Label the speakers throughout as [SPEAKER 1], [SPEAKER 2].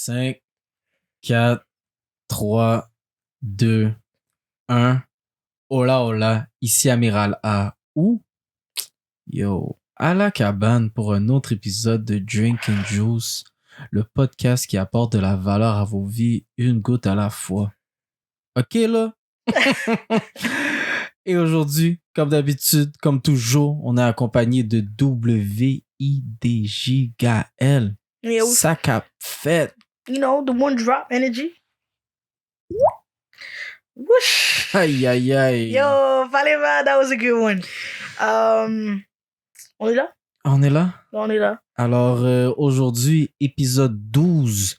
[SPEAKER 1] 5, 4, 3, 2, 1. Hola, hola. Ici Amiral A. Ou, yo, à la cabane pour un autre épisode de Drink and Juice, le podcast qui apporte de la valeur à vos vies une goutte à la fois. OK, là? Et aujourd'hui, comme d'habitude, comme toujours, on est accompagné de WIDJ Gaël.
[SPEAKER 2] Yeah,
[SPEAKER 1] Sac à fête.
[SPEAKER 2] you know, the one drop energy. Whoosh.
[SPEAKER 1] Aïe, aïe, aïe.
[SPEAKER 2] Yo, Palema, that was a good one. On est là?
[SPEAKER 1] On est là?
[SPEAKER 2] On est là.
[SPEAKER 1] Alors, aujourd'hui, épisode 12.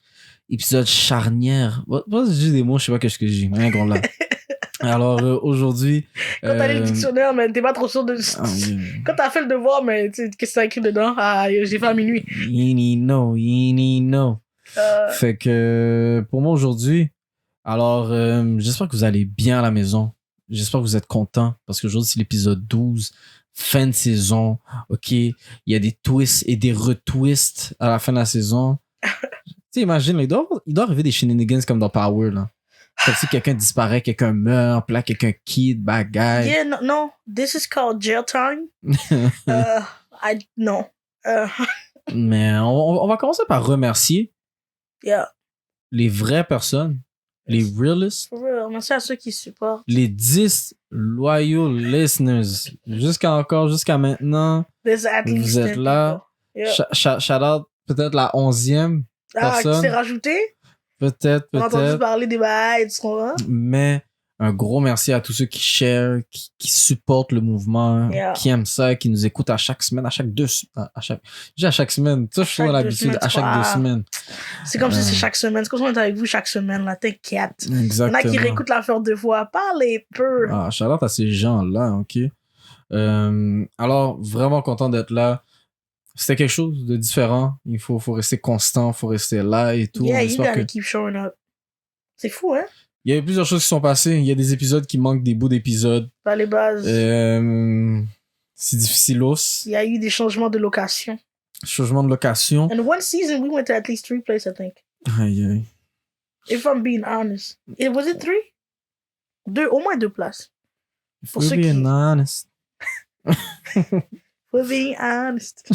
[SPEAKER 1] Épisode charnière. Moi, je dis des mots, je sais pas qu'est-ce que je dis. Rien qu'on l'a. Alors, aujourd'hui...
[SPEAKER 2] Quand t'as lu le dictionnaire, mais t'es pas trop sûr de... Quand t'as fait le devoir, mais tu sais, qu'est-ce que t'as écrit dedans? Ah, j'ai fait à minuit.
[SPEAKER 1] Yini no. Fait que, pour moi, aujourd'hui... Alors, j'espère que vous allez bien à la maison. J'espère que vous êtes contents parce qu'aujourd'hui, c'est l'épisode 12. Fin de saison. OK? Il y a des twists et des retwists à la fin de la saison. Tu sais, imagine, il doit arriver des shenanigans comme dans Power, là. Comme si quelqu'un disparaît, quelqu'un meurt, puis là, quelqu'un quitte, bagaille.
[SPEAKER 2] Yeah, no, this is called jail time. No.
[SPEAKER 1] Mais on va commencer par remercier
[SPEAKER 2] Yeah.
[SPEAKER 1] les vraies personnes, les realists,
[SPEAKER 2] For real, merci à ceux qui supportent.
[SPEAKER 1] les 10 loyaux listeners. Jusqu'à maintenant,
[SPEAKER 2] There's at least
[SPEAKER 1] vous êtes
[SPEAKER 2] 10
[SPEAKER 1] là.
[SPEAKER 2] people. Yeah.
[SPEAKER 1] Shout out peut-être la 11e
[SPEAKER 2] Ah, qui
[SPEAKER 1] personne.
[SPEAKER 2] s'est rajouté?
[SPEAKER 1] Peut-être.
[SPEAKER 2] On a entendu parler des bails, tu comprends?
[SPEAKER 1] Mais un gros merci à tous ceux qui share, qui supportent le mouvement,
[SPEAKER 2] Yeah.
[SPEAKER 1] qui aiment ça, qui nous écoutent à chaque semaine, à chaque semaine. Ça, je suis dans l'habitude, à chaque 2 semaines.
[SPEAKER 2] C'est comme si c'est chaque semaine. C'est comme si on est avec vous chaque semaine, là. T'inquiète.
[SPEAKER 1] Exactement.
[SPEAKER 2] Il y en a qui réécoutent l'affaire 2 fois. Parlez peu.
[SPEAKER 1] Ah, shout out à ces gens-là, OK? Alors, vraiment content d'être là. C'était quelque chose de différent. Il faut rester constant, faut rester là et tout.
[SPEAKER 2] Yeah, you
[SPEAKER 1] J'espère
[SPEAKER 2] gotta keep showing up. C'est fou, hein?
[SPEAKER 1] Il y a plusieurs choses qui sont passées. Il y a des épisodes qui manquent des bouts d'épisodes.
[SPEAKER 2] Pas les bases.
[SPEAKER 1] C'est difficilos.
[SPEAKER 2] Il y a eu des changements de location.
[SPEAKER 1] Changement de location.
[SPEAKER 2] And one season, we went to at least 3 places, I think.
[SPEAKER 1] Aïe, aïe.
[SPEAKER 2] If I'm being honest. Was it 3? Au moins 2 places.
[SPEAKER 1] If we're being honest.
[SPEAKER 2] For being honest.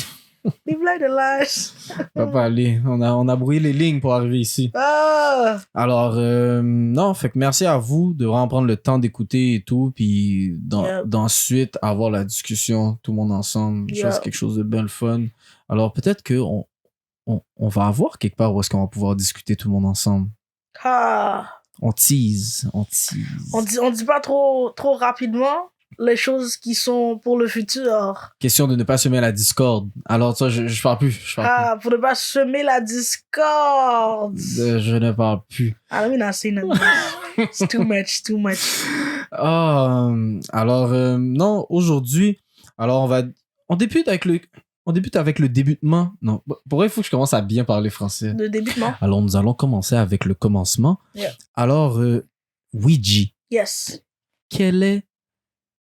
[SPEAKER 2] Live like the lies.
[SPEAKER 1] Papa, allez, on a brouillé les lignes pour arriver ici.
[SPEAKER 2] Ah!
[SPEAKER 1] Alors, non, fait que merci à vous de vraiment prendre le temps d'écouter et tout, puis d'ensuite avoir la discussion, tout le monde ensemble. Je pense que c'est quelque chose de bien le fun. Alors, peut-être qu'on on va avoir quelque part où est-ce qu'on va pouvoir discuter tout le monde ensemble.
[SPEAKER 2] Ah!
[SPEAKER 1] On tease.
[SPEAKER 2] On dit pas trop rapidement les choses qui sont pour le futur.
[SPEAKER 1] Question de ne pas semer la discorde. Alors, ça, je parle plus.
[SPEAKER 2] Pour ne pas semer la discorde.
[SPEAKER 1] Je ne parle plus.
[SPEAKER 2] I mean, I say nothing. It's too much.
[SPEAKER 1] Alors, non, aujourd'hui, alors on débute avec le débutement. Non, pour vrai, il faut que je commence à bien parler français.
[SPEAKER 2] Le débutement.
[SPEAKER 1] Alors, nous allons commencer avec le commencement.
[SPEAKER 2] Yeah.
[SPEAKER 1] Alors, Ouija.
[SPEAKER 2] Yes.
[SPEAKER 1] Quel est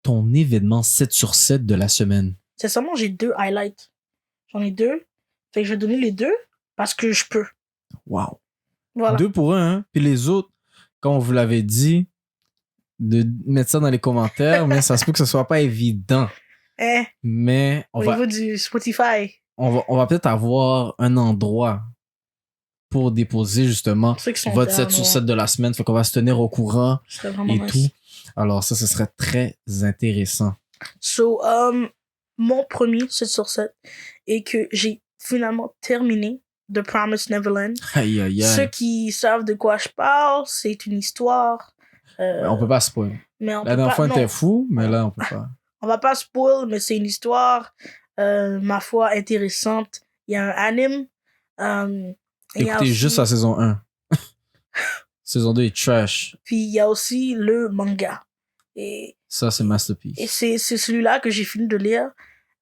[SPEAKER 1] ton événement 7 sur 7 de la semaine?
[SPEAKER 2] Sincèrement, j'ai 2 highlights. J'en ai 2. Fait que je vais donner les 2 parce que je peux.
[SPEAKER 1] Wow.
[SPEAKER 2] Voilà.
[SPEAKER 1] 2 pour 1, hein? Puis les autres, comme on vous l'avait dit, de mettre ça dans les commentaires, mais ça se peut que ce soit pas évident. Mais
[SPEAKER 2] au niveau du Spotify.
[SPEAKER 1] On va peut-être avoir un endroit pour déposer justement votre 7 sur 7 de la semaine. Fait qu'on va se tenir au courant et
[SPEAKER 2] nice.
[SPEAKER 1] tout. Alors ça, ce serait très intéressant.
[SPEAKER 2] So, mon premier 7 sur 7 est que j'ai finalement terminé The Promised Neverland.
[SPEAKER 1] Aïe, aïe, aïe.
[SPEAKER 2] Ceux qui savent de quoi je parle, c'est une histoire.
[SPEAKER 1] On peut pas spoil.
[SPEAKER 2] La
[SPEAKER 1] dernière fois, on était fou, mais là, on peut pas.
[SPEAKER 2] On va pas spoil, mais c'est une histoire, ma foi, intéressante. Il y a un anime.
[SPEAKER 1] Écoutez juste la saison 1. Saison 2 est trash.
[SPEAKER 2] Puis il y a aussi le manga. Et
[SPEAKER 1] ça, c'est masterpiece.
[SPEAKER 2] Et c'est celui-là que j'ai fini de lire.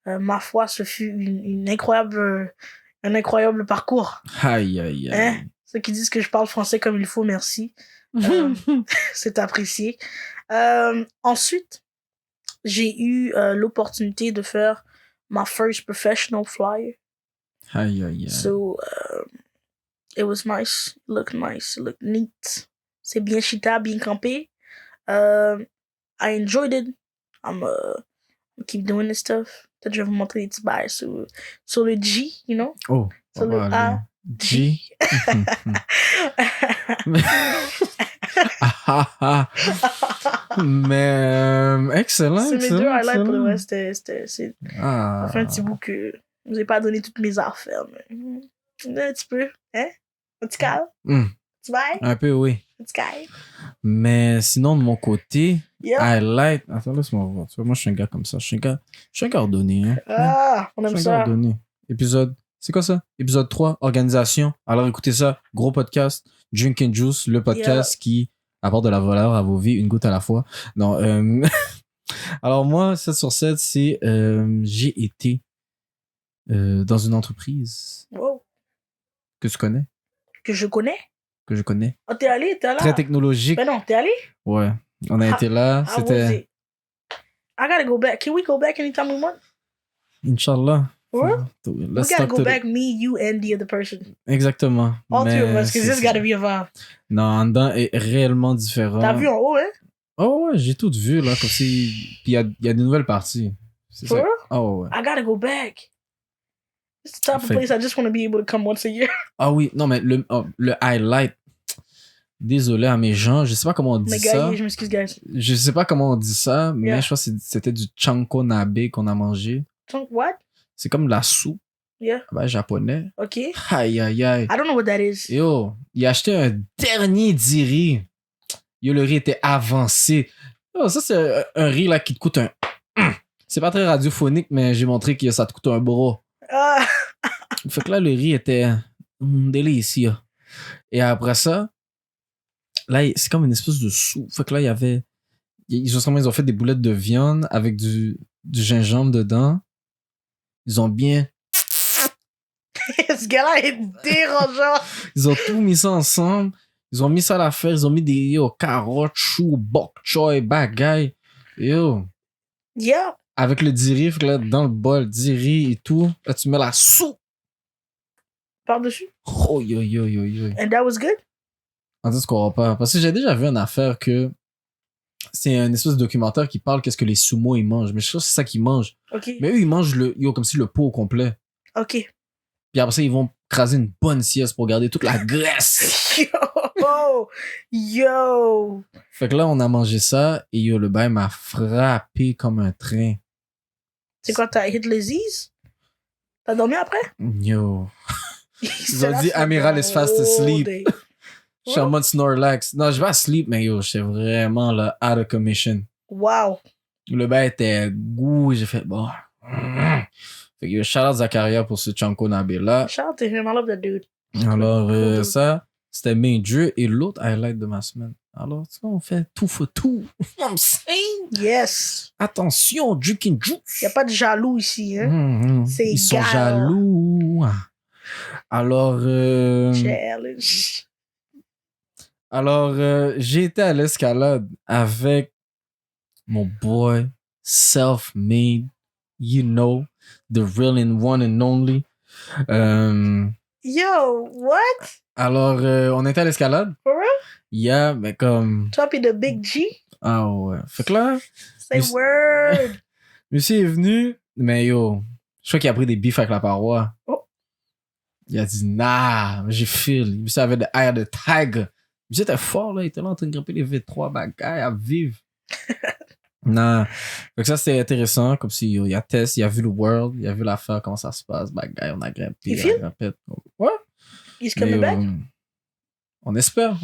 [SPEAKER 2] Ma foi, ce fut un incroyable parcours.
[SPEAKER 1] Aïe, aïe, aïe.
[SPEAKER 2] Hein? Ceux qui disent que je parle français comme il faut, merci. C'est apprécié. Ensuite, j'ai eu l'opportunité de faire ma first professional flyer.
[SPEAKER 1] Aïe, aïe, aïe.
[SPEAKER 2] So, It was nice. It looked nice. It looked neat. C'est bien chita, bien campé. I enjoyed it. I'm keep doing this stuff. Peut-être je vais vous montrer des petits bails sur le G, you know?
[SPEAKER 1] Oh,
[SPEAKER 2] Sur le A.
[SPEAKER 1] G. Mais excellent.
[SPEAKER 2] C'est mes deux highlights
[SPEAKER 1] excellent.
[SPEAKER 2] pour le reste. Ça fait un petit bout que je vous ai pas donné toutes mes affaires. Mais un petit peu. Hein? Un petit câble? Un petit bail?
[SPEAKER 1] Un peu, oui.
[SPEAKER 2] Un petit câble?
[SPEAKER 1] Mais sinon, de mon côté,
[SPEAKER 2] Yeah.
[SPEAKER 1] highlight. Attends, laisse-moi voir. Tu vois, moi, je suis un gars comme ça. Je suis un gars ordonné. Hein.
[SPEAKER 2] Ah, on
[SPEAKER 1] Je
[SPEAKER 2] aime
[SPEAKER 1] suis un gars
[SPEAKER 2] ça.
[SPEAKER 1] ordonné. Épisode. C'est quoi ça? Épisode 3, organisation. Alors écoutez ça, gros podcast, Drink and Juice, le podcast qui apporte de la valeur à vos vies, une goutte à la fois. Non, alors moi, 7 sur 7, c'est j'ai été dans une entreprise
[SPEAKER 2] Wow.
[SPEAKER 1] que tu connais,
[SPEAKER 2] Que je connais?
[SPEAKER 1] que je connais.
[SPEAKER 2] Oh, t'es allé? T'es là?
[SPEAKER 1] Très technologique.
[SPEAKER 2] Ben non, t'es allé?
[SPEAKER 1] Ouais, on a été là,
[SPEAKER 2] How was
[SPEAKER 1] c'était...
[SPEAKER 2] it? I gotta go back. Can we go back anytime we want?
[SPEAKER 1] Inch'Allah.
[SPEAKER 2] For real?
[SPEAKER 1] Let's
[SPEAKER 2] We gotta
[SPEAKER 1] talk
[SPEAKER 2] go
[SPEAKER 1] to
[SPEAKER 2] back, me, you, and the other person.
[SPEAKER 1] Exactement.
[SPEAKER 2] All three of
[SPEAKER 1] Mais
[SPEAKER 2] us, because this
[SPEAKER 1] c'est-
[SPEAKER 2] gotta be involved.
[SPEAKER 1] Non, en dedans est réellement différent.
[SPEAKER 2] T'as vu en haut, hein?
[SPEAKER 1] Oh ouais, j'ai tout vu, là, comme si... Puis il y a des nouvelles parties. C'est
[SPEAKER 2] For
[SPEAKER 1] ça.
[SPEAKER 2] real?
[SPEAKER 1] Oh ouais.
[SPEAKER 2] I gotta go back. It's the type of
[SPEAKER 1] Fait-
[SPEAKER 2] place I just want to be able to come once a year.
[SPEAKER 1] Ah oui, non, mais le highlight... Désolé à mes gens, je sais pas comment on dit
[SPEAKER 2] Mais
[SPEAKER 1] ça.
[SPEAKER 2] gars, je m'excuse, guys.
[SPEAKER 1] Je sais pas comment on dit ça, mais
[SPEAKER 2] Yeah.
[SPEAKER 1] je crois que c'était du chanko nabe qu'on a mangé.
[SPEAKER 2] What?
[SPEAKER 1] C'est comme de la soupe,
[SPEAKER 2] Yeah.
[SPEAKER 1] ben, japonais.
[SPEAKER 2] Okay.
[SPEAKER 1] Aïe, aïe, aïe.
[SPEAKER 2] I don't know what that is.
[SPEAKER 1] Yo, il a acheté un dernier riz. Yo, le riz était avancé. Yo, ça, c'est un riz là qui te coûte un... C'est pas très radiophonique, mais j'ai montré que ça te coûte un bras.
[SPEAKER 2] Ah.
[SPEAKER 1] Fait que là, le riz était délicieux. Et après ça, là, c'est comme une espèce de soupe. Fait que là, il y avait... Ils ont fait des boulettes de viande avec du gingembre dedans. Ils ont bien...
[SPEAKER 2] Ce gars-là est dérangeant.
[SPEAKER 1] Ils ont tout mis ça ensemble. Ils ont mis ça à l'affaire. Ils ont mis des carottes, choux, bok choy, bagaille. Yo.
[SPEAKER 2] Yeah.
[SPEAKER 1] Avec le diri, fait que là, dans le bol, diri et tout. Là, tu mets la soupe.
[SPEAKER 2] Par-dessus.
[SPEAKER 1] Oh, yo, yo, yo, yo.
[SPEAKER 2] And that was good?
[SPEAKER 1] En tout cas, tu comprends pas. Parce que j'ai déjà vu une affaire que c'est un espèce de documentaire qui parle qu'est-ce que les sumo ils mangent. Mais je sais que c'est ça qu'ils mangent.
[SPEAKER 2] OK.
[SPEAKER 1] Mais eux, ils mangent comme si le pot au complet.
[SPEAKER 2] OK.
[SPEAKER 1] Puis après ça, ils vont craser une bonne sieste pour garder toute la graisse.
[SPEAKER 2] Yo! Yo!
[SPEAKER 1] Fait que là, on a mangé ça et yo, le bain m'a frappé comme un train.
[SPEAKER 2] C'est quoi, t'as hit les Z's? T'as dormi après?
[SPEAKER 1] Yo. Ils ont dit Amiral is fast asleep. Je suis en mode Snorlax. Non, je vais à sleep, mais yo, j'étais vraiment là, out of commission.
[SPEAKER 2] Wow.
[SPEAKER 1] Le bain était goût, j'ai fait bon. Fait que yo, shout out Zakaria pour ce Chanko Nabe là.
[SPEAKER 2] Shout out to him. I love that dude.
[SPEAKER 1] Alors,
[SPEAKER 2] Cool.
[SPEAKER 1] ça, c'était main jeu et l'autre highlight de ma semaine. Alors, tu vois, on fait tout for tout. I'm saying.
[SPEAKER 2] Yes.
[SPEAKER 1] Attention, drinking juice.
[SPEAKER 2] Y a pas de jaloux ici, hein? C'est
[SPEAKER 1] Ils sont
[SPEAKER 2] égal.
[SPEAKER 1] jaloux. Alors,
[SPEAKER 2] Challenge.
[SPEAKER 1] j'ai été à l'escalade avec mon boy, self-made, you know, the real and one and only.
[SPEAKER 2] Yo, what?
[SPEAKER 1] Alors, on était à l'escalade.
[SPEAKER 2] For real?
[SPEAKER 1] Yeah, mais comme...
[SPEAKER 2] Toi pis the Big G?
[SPEAKER 1] Ah ouais. Fait que là,
[SPEAKER 2] Say
[SPEAKER 1] Mais-
[SPEAKER 2] word.
[SPEAKER 1] monsieur est venu, mais yo, je crois qu'il a pris des bifs avec la paroi.
[SPEAKER 2] Oh.
[SPEAKER 1] Il a dit, nah, j'ai feel. Monsieur avait the eye of the tiger. Monsieur était fort, là. Il était là en train de grimper les V3 bagailles à vivre. Non. Fait que ça, c'était intéressant. Comme si, yo, il a testé, il a vu le world, il a vu l'affaire, comment ça se passe, bagaille, on a grimpé.
[SPEAKER 2] Il
[SPEAKER 1] on a
[SPEAKER 2] file?
[SPEAKER 1] grimpé. Ouais.
[SPEAKER 2] He's
[SPEAKER 1] Mais,
[SPEAKER 2] coming back?
[SPEAKER 1] on espère.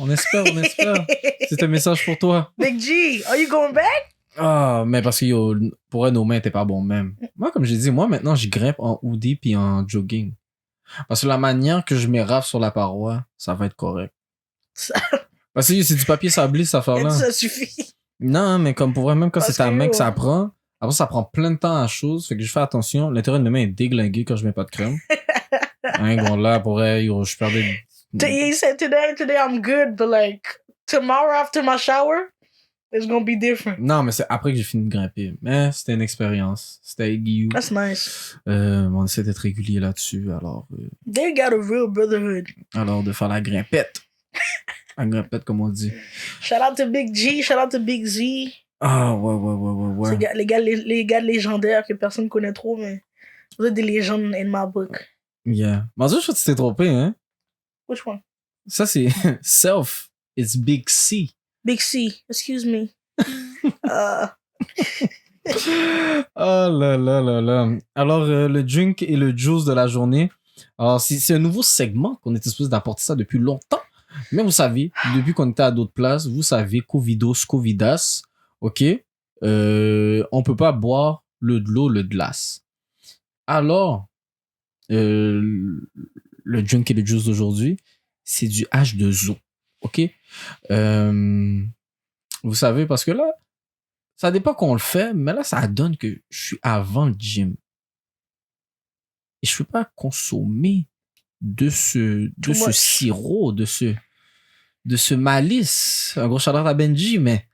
[SPEAKER 1] C'est un message pour toi.
[SPEAKER 2] Big G, are you going back?
[SPEAKER 1] Ah, mais parce que yo, pour eux, nos mains étaient pas bons même. Moi, comme j'ai dit, moi maintenant, je grimpe en hoodie puis en jogging. Parce que la manière que je m'érafle sur la paroi, ça va être correct.
[SPEAKER 2] Ça-
[SPEAKER 1] Parce que yo, c'est du papier sablé, cette affaire-là.
[SPEAKER 2] Ça suffit.
[SPEAKER 1] Non, mais comme pour vrai, même quand
[SPEAKER 2] Parce
[SPEAKER 1] c'est ta
[SPEAKER 2] que
[SPEAKER 1] main
[SPEAKER 2] yo-
[SPEAKER 1] que ça prend, après ça prend plein de temps à chose. Fait que je fais attention. L'intérieur de mes mains est déglingué quand je mets pas de crème. Hein, bon, là, pour vrai, yo, je perdais.
[SPEAKER 2] He said today I'm good, but like tomorrow after my shower, It's gonna be different.
[SPEAKER 1] Non, mais c'est après que j'ai fini de grimper. Mais c'était une expérience. C'était avec Guillaume.
[SPEAKER 2] That's nice.
[SPEAKER 1] On essaie d'être régulier là-dessus.
[SPEAKER 2] They got a real brotherhood.
[SPEAKER 1] Alors, de faire la grimpette. La grimpette, comme on dit.
[SPEAKER 2] Shout out to Big G, shout out to Big Z.
[SPEAKER 1] Ah, ouais.
[SPEAKER 2] C'est les gars légendaires que personne connaît trop, mais vous êtes des légendes in my book.
[SPEAKER 1] Yeah. Mais je crois que tu t'es trompé, hein?
[SPEAKER 2] Which one?
[SPEAKER 1] Ça, c'est Self. It's Big C.
[SPEAKER 2] Big C, excuse me.
[SPEAKER 1] Oh là là. Alors, le drink et le juice de la journée. Alors, c'est un nouveau segment qu'on était supposé d'apporter ça depuis longtemps. Mais vous savez, depuis qu'on était à d'autres places, vous savez, Covidos, Covidas, OK? On peut pas boire de l'eau, le glace. Alors, le drink et le juice d'aujourd'hui, c'est du H2O, OK? Vous savez, parce que là, ça dépend qu'on le fait, mais là, ça donne que je suis avant le gym. Et je peux pas consommer de ce sirop, de ce malice. Un gros shout-out à Benji, mais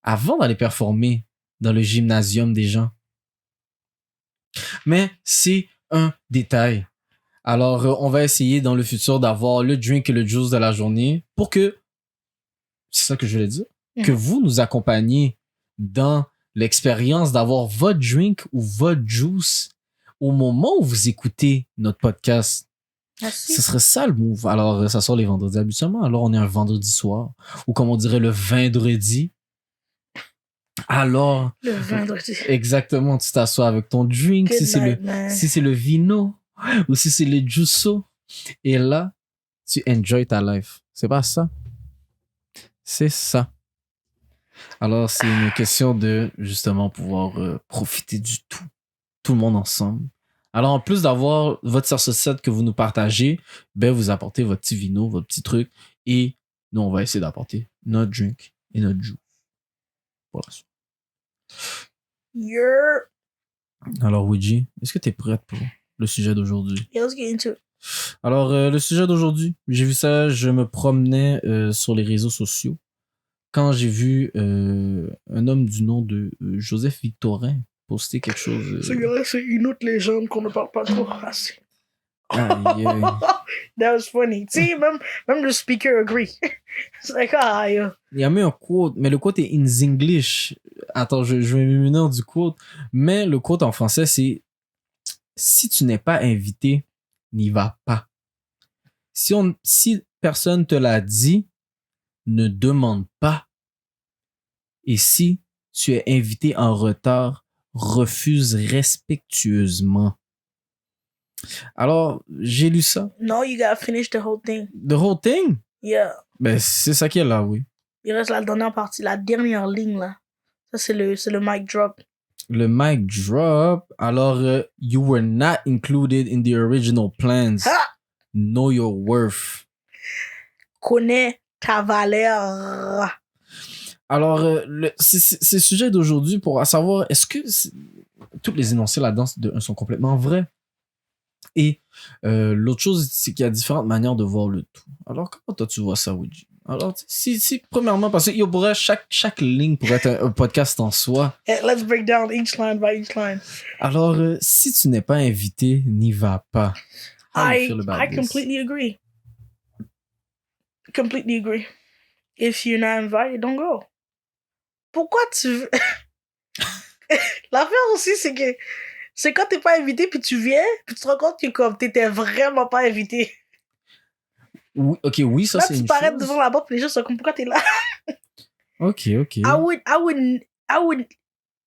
[SPEAKER 1] avant d'aller performer dans le gymnasium des gens. Mais c'est un détail. Alors, on va essayer dans le futur d'avoir le drink et le juice de la journée pour que, c'est ça que je voulais dire, que vous nous accompagniez dans l'expérience d'avoir votre drink ou votre juice au moment où vous écoutez notre podcast.
[SPEAKER 2] Merci.
[SPEAKER 1] Ce serait ça le move. Alors, ça sort les vendredis habituellement. Alors, on est un vendredi soir. Ou comme on dirait, le vendredi. Alors...
[SPEAKER 2] Le vendredi.
[SPEAKER 1] Exactement. Tu t'assois avec ton drink.
[SPEAKER 2] Good
[SPEAKER 1] Si
[SPEAKER 2] night,
[SPEAKER 1] c'est le vino. Ou si c'est le juiceau. Et là, tu enjoy ta life. C'est pas ça? C'est ça. Alors, c'est une question de, justement, pouvoir profiter du tout. Tout le monde ensemble. Alors, en plus d'avoir votre saucette que vous nous partagez, ben, vous apportez votre petit vino, votre petit truc, et nous, on va essayer d'apporter notre drink et notre juice. Voilà. Alors, Ouija, est-ce que tu es prête pour le sujet d'aujourd'hui?
[SPEAKER 2] Yeah, let's get into it.
[SPEAKER 1] Alors, le sujet d'aujourd'hui, j'ai vu ça, je me promenais sur les réseaux sociaux quand j'ai vu un homme du nom de Joseph Victorin poster quelque chose.
[SPEAKER 2] Ce gars-là, c'est une autre légende qu'on ne parle pas trop assez.
[SPEAKER 1] Aïe, aïe.
[SPEAKER 2] That was funny. Tu sais, même le speaker agree. C'est like, yeah.
[SPEAKER 1] Il y a mis un quote, mais le quote est in English. Attends, je vais me munir du quote. Mais le quote en français, c'est « Si tu n'es pas invité, n'y va pas. Si personne te l'a dit, ne demande pas. Et si tu es invité en retard, refuse respectueusement. » Alors, j'ai lu ça.
[SPEAKER 2] No, you gotta finish the whole thing.
[SPEAKER 1] The whole thing?
[SPEAKER 2] Yeah.
[SPEAKER 1] Ben, c'est ça qui est là, oui.
[SPEAKER 2] Il reste la dernière partie, la dernière ligne, là. Ça, c'est le mic drop.
[SPEAKER 1] Le mic drop. Alors, you were not included in the original plans.
[SPEAKER 2] Ha!
[SPEAKER 1] Know your worth.
[SPEAKER 2] Connais ta valeur.
[SPEAKER 1] Alors, c'est le sujet d'aujourd'hui pour savoir est-ce que toutes les énoncés là-dedans sont complètement vrais. Et l'autre chose, c'est qu'il y a différentes manières de voir le tout. Alors, comment toi tu vois ça, Ouija? Alors, si premièrement, parce que chaque ligne pourrait être un podcast en soi.
[SPEAKER 2] Let's break down each line by each line.
[SPEAKER 1] Alors, si tu n'es pas invité, n'y va pas.
[SPEAKER 2] I completely agree. Completely agree. If you're not invited, don't go. Pourquoi tu veux... L'affaire aussi, c'est que c'est quand t'es pas invité, puis tu viens, puis tu te rends compte que comme t'étais vraiment pas invité.
[SPEAKER 1] Oui, ok, oui, ça
[SPEAKER 2] là,
[SPEAKER 1] c'est une chose.
[SPEAKER 2] Là, tu parais devant la porte, puis les gens sont comme, pourquoi t'es là?
[SPEAKER 1] Ok.
[SPEAKER 2] I would,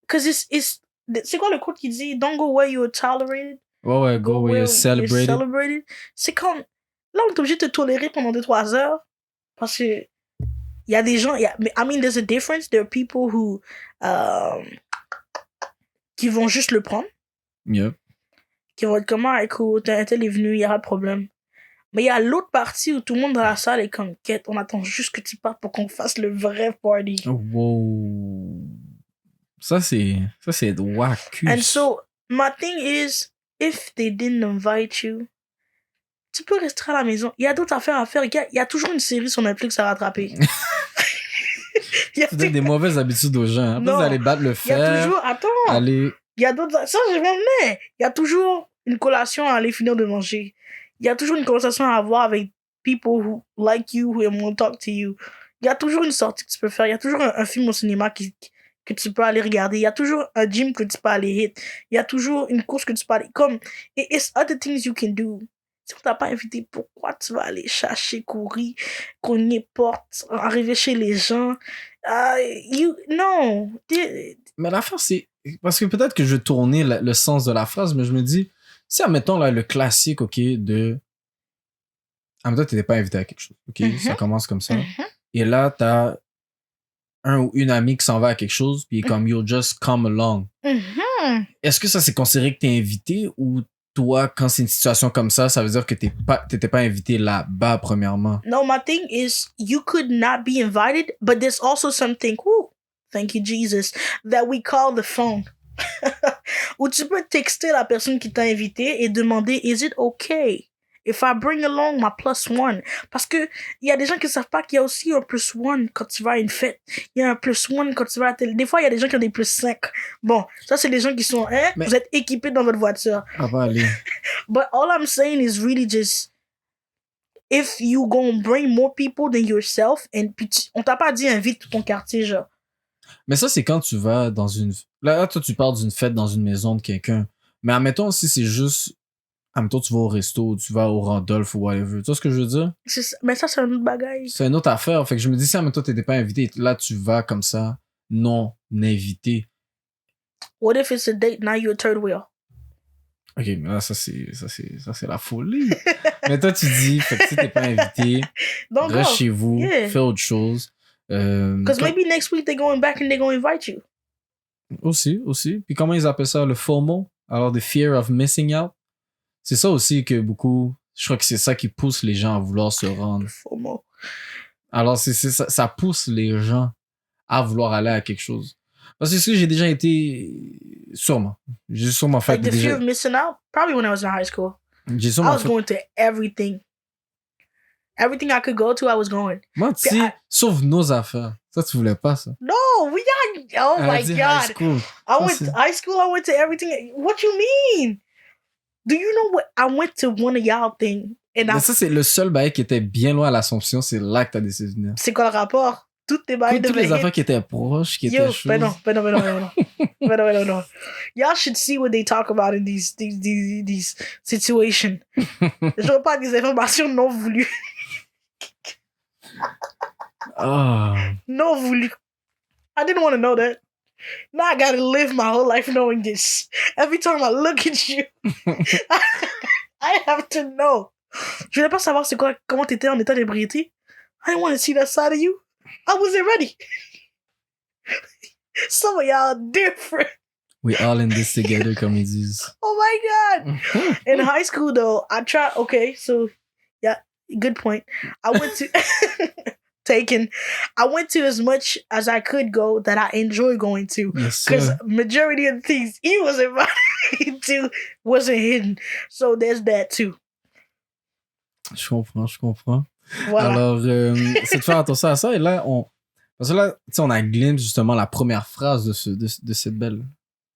[SPEAKER 2] cause it's, c'est quoi le quote qui dit, don't go where you're tolerated?
[SPEAKER 1] Ouais, go where you're celebrated.
[SPEAKER 2] C'est comme, là, on est obligé de te tolérer pendant 2-3 heures, parce que il y a des gens, I mean, there's a difference. There are people who, qui vont juste le prendre.
[SPEAKER 1] Yep.
[SPEAKER 2] Qui vont être comme, ah, écoute, un tel est venu, il y aura de problème. Mais il y a l'autre partie où tout le monde dans la salle est comme, quête, on attend juste que tu partes pour qu'on fasse le vrai party.
[SPEAKER 1] Wow. Ça, c'est wackus.
[SPEAKER 2] And so, my thing is, if they didn't invite you, tu peux rester à la maison. Il y a d'autres affaires à faire. Il y a toujours une série sur Netflix à rattraper.
[SPEAKER 1] Tu donnes des mauvaises habitudes aux gens. Après,
[SPEAKER 2] Non.
[SPEAKER 1] vous allez battre le
[SPEAKER 2] Il y a
[SPEAKER 1] fer.
[SPEAKER 2] toujours... Attends.
[SPEAKER 1] Aller...
[SPEAKER 2] Il y a d'autres... Ça, je m'en venais. Il y a toujours une collation à aller finir de manger. Il y a toujours une conversation à avoir avec people who like you, who want to talk to you. Il y a toujours une sortie que tu peux faire. Il y a toujours un film au cinéma que tu peux aller regarder. Il y a toujours un gym que tu peux aller hit. Il y a toujours une course que tu peux aller... Comme... It's other things you can do. Si on t'a pas invité, pourquoi tu vas aller chercher, courir, cogner porte, arriver chez les gens? Non.
[SPEAKER 1] Mais l'affaire, c'est... Parce que peut-être que je vais tourner le sens de la phrase, mais je me dis, si, admettons, là, le classique, OK, de... Admettons, t'étais pas invité à quelque chose, OK? Ça commence comme ça. Et là, t'as un ou une amie qui s'en va à quelque chose, puis il est comme, yo, just come along. Est-ce que ça, c'est considéré que t'es invité, ou toi, quand c'est une situation comme ça veut dire que t'étais pas invité là-bas, premièrement?
[SPEAKER 2] No, my thing is, you could not be invited, but there's also something, thank you, Jesus, that we call the phone. Où tu peux texter la personne qui t'a invité et demander, is it okay if I bring along my +1? Parce que il y a des gens qui savent pas qu'il y a aussi un +1 quand tu vas à une fête. Il y a un +1 quand tu vas à télé. Des fois, il y a des gens qui ont des +5. Bon, ça, c'est les gens qui sont, mais... vous êtes équipés dans votre voiture.
[SPEAKER 1] Ah, va aller.
[SPEAKER 2] But all I'm saying is really just, if you gonna bring more people than yourself, and puis on t'a pas dit invite tout ton quartier, genre.
[SPEAKER 1] Mais ça, c'est quand tu vas dans une... Là, toi, tu parles d'une fête dans une maison de quelqu'un. Mais admettons, si c'est juste... Admettons, tu vas au resto, tu vas au Randolph ou whatever. Tu vois ce que je veux dire?
[SPEAKER 2] Mais ça, c'est un autre bagage.
[SPEAKER 1] C'est une autre affaire. Fait que je me dis, si admettons, t'étais pas invité, là, tu vas comme ça, non invité.
[SPEAKER 2] What if it's a date, now you're a third wheel?
[SPEAKER 1] OK, mais là, ça, c'est la folie. Mais toi, tu dis, fait que si t'es pas invité, reste chez vous, fais autre chose.
[SPEAKER 2] Because maybe next week they're going back and they're going to invite you.
[SPEAKER 1] Aussi. Puis comment ils appellent ça? Le FOMO? Alors, the fear of missing out? C'est ça aussi que beaucoup... Je crois que c'est ça qui pousse les gens à vouloir se rendre.
[SPEAKER 2] FOMO.
[SPEAKER 1] Alors, ça pousse les gens à vouloir aller à quelque chose. Parce que j'ai déjà été... Sûrement. J'ai sûrement fait...
[SPEAKER 2] Like the fear of missing out? Probably when I was in high school.
[SPEAKER 1] J'ai sûrement
[SPEAKER 2] I was going to everything. Everything I could go to, I was going.
[SPEAKER 1] Moi, tu sais, sauf nos affaires. Ça, tu voulais pas, ça.
[SPEAKER 2] No, we got... Oh my God.
[SPEAKER 1] High school.
[SPEAKER 2] High school, I went to everything. What you mean? Do you know what? I went to one of y'all thing.
[SPEAKER 1] Mais ça, c'est le seul bail qui était bien loin à l'Assomption. C'est là que t'as décidé de venir.
[SPEAKER 2] C'est quoi le rapport? Toutes tes bails de
[SPEAKER 1] toutes les affaires qui étaient proches, qui étaient chaudes.
[SPEAKER 2] Ben non. Y'all should see what they talk about in these situations. Je veux pas des informations non voulues. Non voulues. I didn't want to know that. Now I gotta live my whole life knowing this. Every time I look at you, I have to know. Je voulais pas savoir comment t'étais en état d'ébriété. I didn't want to see that side of you. I wasn't ready. Some of y'all different.
[SPEAKER 1] We all in this together, comme ils disent.
[SPEAKER 2] Oh my God. In high school, though, I tried. Okay, so yeah, good point. I went to I went to as much as I could go that I enjoy going to.
[SPEAKER 1] Yes,
[SPEAKER 2] because majority of the things he was invited to wasn't hidden. So there's that too.
[SPEAKER 1] Je comprends.
[SPEAKER 2] Voilà.
[SPEAKER 1] Alors, c'est de faire attention à ça. Et là, parce que là, tu sais, on a glimpse justement la première phrase de cette belle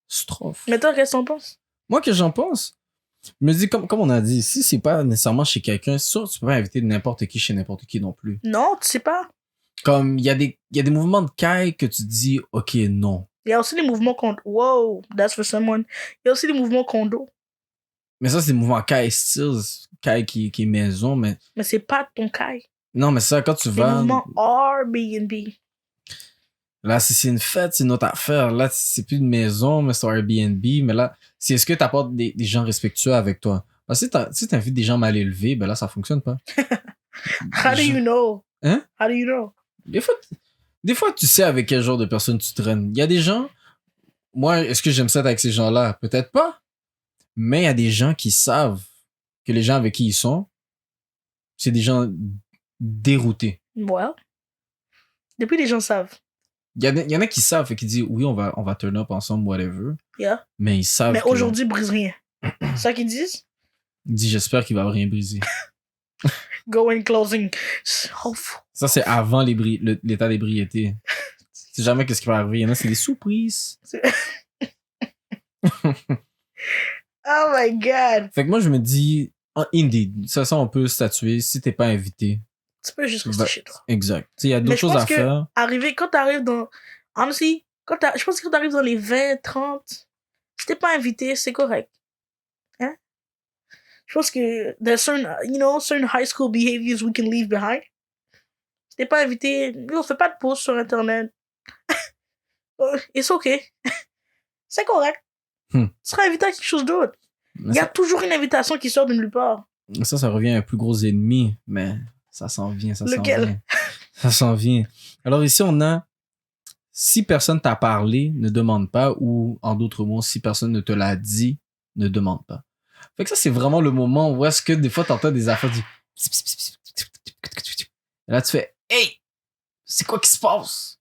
[SPEAKER 1] strophe.
[SPEAKER 2] Mais toi, qu'est-ce que t'en penses?
[SPEAKER 1] Moi, que j'en pense? Je me dis, comme on a dit, si c'est pas nécessairement chez quelqu'un, c'est sûr que tu peux pas inviter n'importe qui chez n'importe qui non plus.
[SPEAKER 2] Non, tu sais pas.
[SPEAKER 1] Comme, il y a des mouvements de caille que tu dis, OK, non.
[SPEAKER 2] Il y a aussi des mouvements contre... Wow, that's for someone. Il y a aussi des mouvements condo.
[SPEAKER 1] Mais ça, c'est des mouvements caille style, caille qui est maison, mais...
[SPEAKER 2] Mais c'est pas ton caille.
[SPEAKER 1] Non, mais ça, quand tu vas...
[SPEAKER 2] Des mouvements Airbnb.
[SPEAKER 1] Là, si c'est une fête, c'est une autre affaire. Là, c'est plus une maison, mais c'est un Airbnb. Mais là, est-ce que t'apportes des gens respectueux avec toi? Parce que si t'invites des gens mal élevés, ben là, ça fonctionne pas.
[SPEAKER 2] How do you know?
[SPEAKER 1] Hein?
[SPEAKER 2] How do you know?
[SPEAKER 1] Des fois, tu sais avec quel genre de personne tu traînes. Il y a des gens... Moi, est-ce que j'aime ça être avec ces gens-là? Peut-être pas. Mais il y a des gens qui savent que les gens avec qui ils sont, c'est des gens déroutés.
[SPEAKER 2] Well, depuis les gens savent.
[SPEAKER 1] Il y en a qui savent et qui disent oui, on va turn up ensemble, whatever.
[SPEAKER 2] Yeah.
[SPEAKER 1] Mais ils savent.
[SPEAKER 2] Mais aujourd'hui, brise rien. C'est ça qu'ils disent?
[SPEAKER 1] Ils disent j'espère qu'il va rien briser.
[SPEAKER 2] Go in closing.
[SPEAKER 1] Ça, c'est avant l'état d'ébriété. sais jamais qu'est-ce qui va arriver. Il y en a, c'est des surprises.
[SPEAKER 2] Oh my God.
[SPEAKER 1] Fait que moi, je me dis, indeed, ça, on peut statuer. Si t'es pas invité,
[SPEAKER 2] Tu peux juste rester chez toi.
[SPEAKER 1] exact. Tu sais, il y a d'autres choses à faire.
[SPEAKER 2] Quand t'arrives dans... Honestly, je pense que quand t'arrives dans les 20, 30, si t'es pas invité, c'est correct. Hein? Je pense que there's certain high school behaviors we can leave behind. Si t'es pas invité, fais pas de post sur Internet. It's okay. C'est correct. Tu seras invité à quelque chose d'autre. Il y a toujours une invitation qui sort de nulle part.
[SPEAKER 1] Ça revient à un plus gros ennemi, mais ça s'en vient,
[SPEAKER 2] Lequel?
[SPEAKER 1] Ça s'en vient. Alors ici, on a si personne t'a parlé, ne demande pas, ou en d'autres mots, si personne ne te l'a dit, ne demande pas. Fait que ça, c'est vraiment le moment où est-ce que des fois, t'entends des affaires du... Et là, tu fais « Hey! C'est quoi qui se passe? »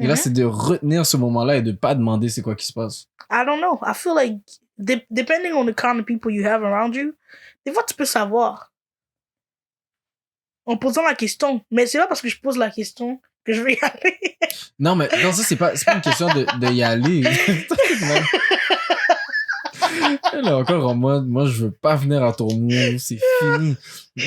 [SPEAKER 1] Et là, c'est de retenir ce moment-là et de pas demander c'est quoi qui se passe.
[SPEAKER 2] I don't know. I feel like, depending on the kind of people you have around you, des fois, tu peux savoir. En posant la question. Mais c'est pas parce que je pose la question que je vais y aller.
[SPEAKER 1] Non, mais non, ça, c'est pas une question de y aller. Là, encore en mode, moi, je veux pas venir à ton mot, c'est fini.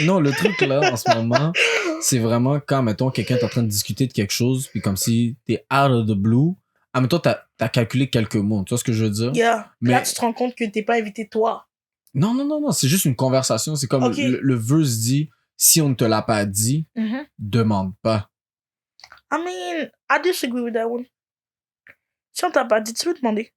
[SPEAKER 1] Non, le truc, là, en ce moment, c'est vraiment quand, mettons, quelqu'un est en train de discuter de quelque chose, puis comme si t'es out of the blue, mettons, t'as calculé quelques mots, tu vois ce que je veux dire?
[SPEAKER 2] Yeah.
[SPEAKER 1] Mais
[SPEAKER 2] là, tu te rends compte que t'es pas invité toi.
[SPEAKER 1] Non, c'est juste une conversation, c'est comme le verse dit, si on ne te l'a pas dit, demande pas.
[SPEAKER 2] I mean, I disagree with that one. Si on t'a pas dit, tu peux demander.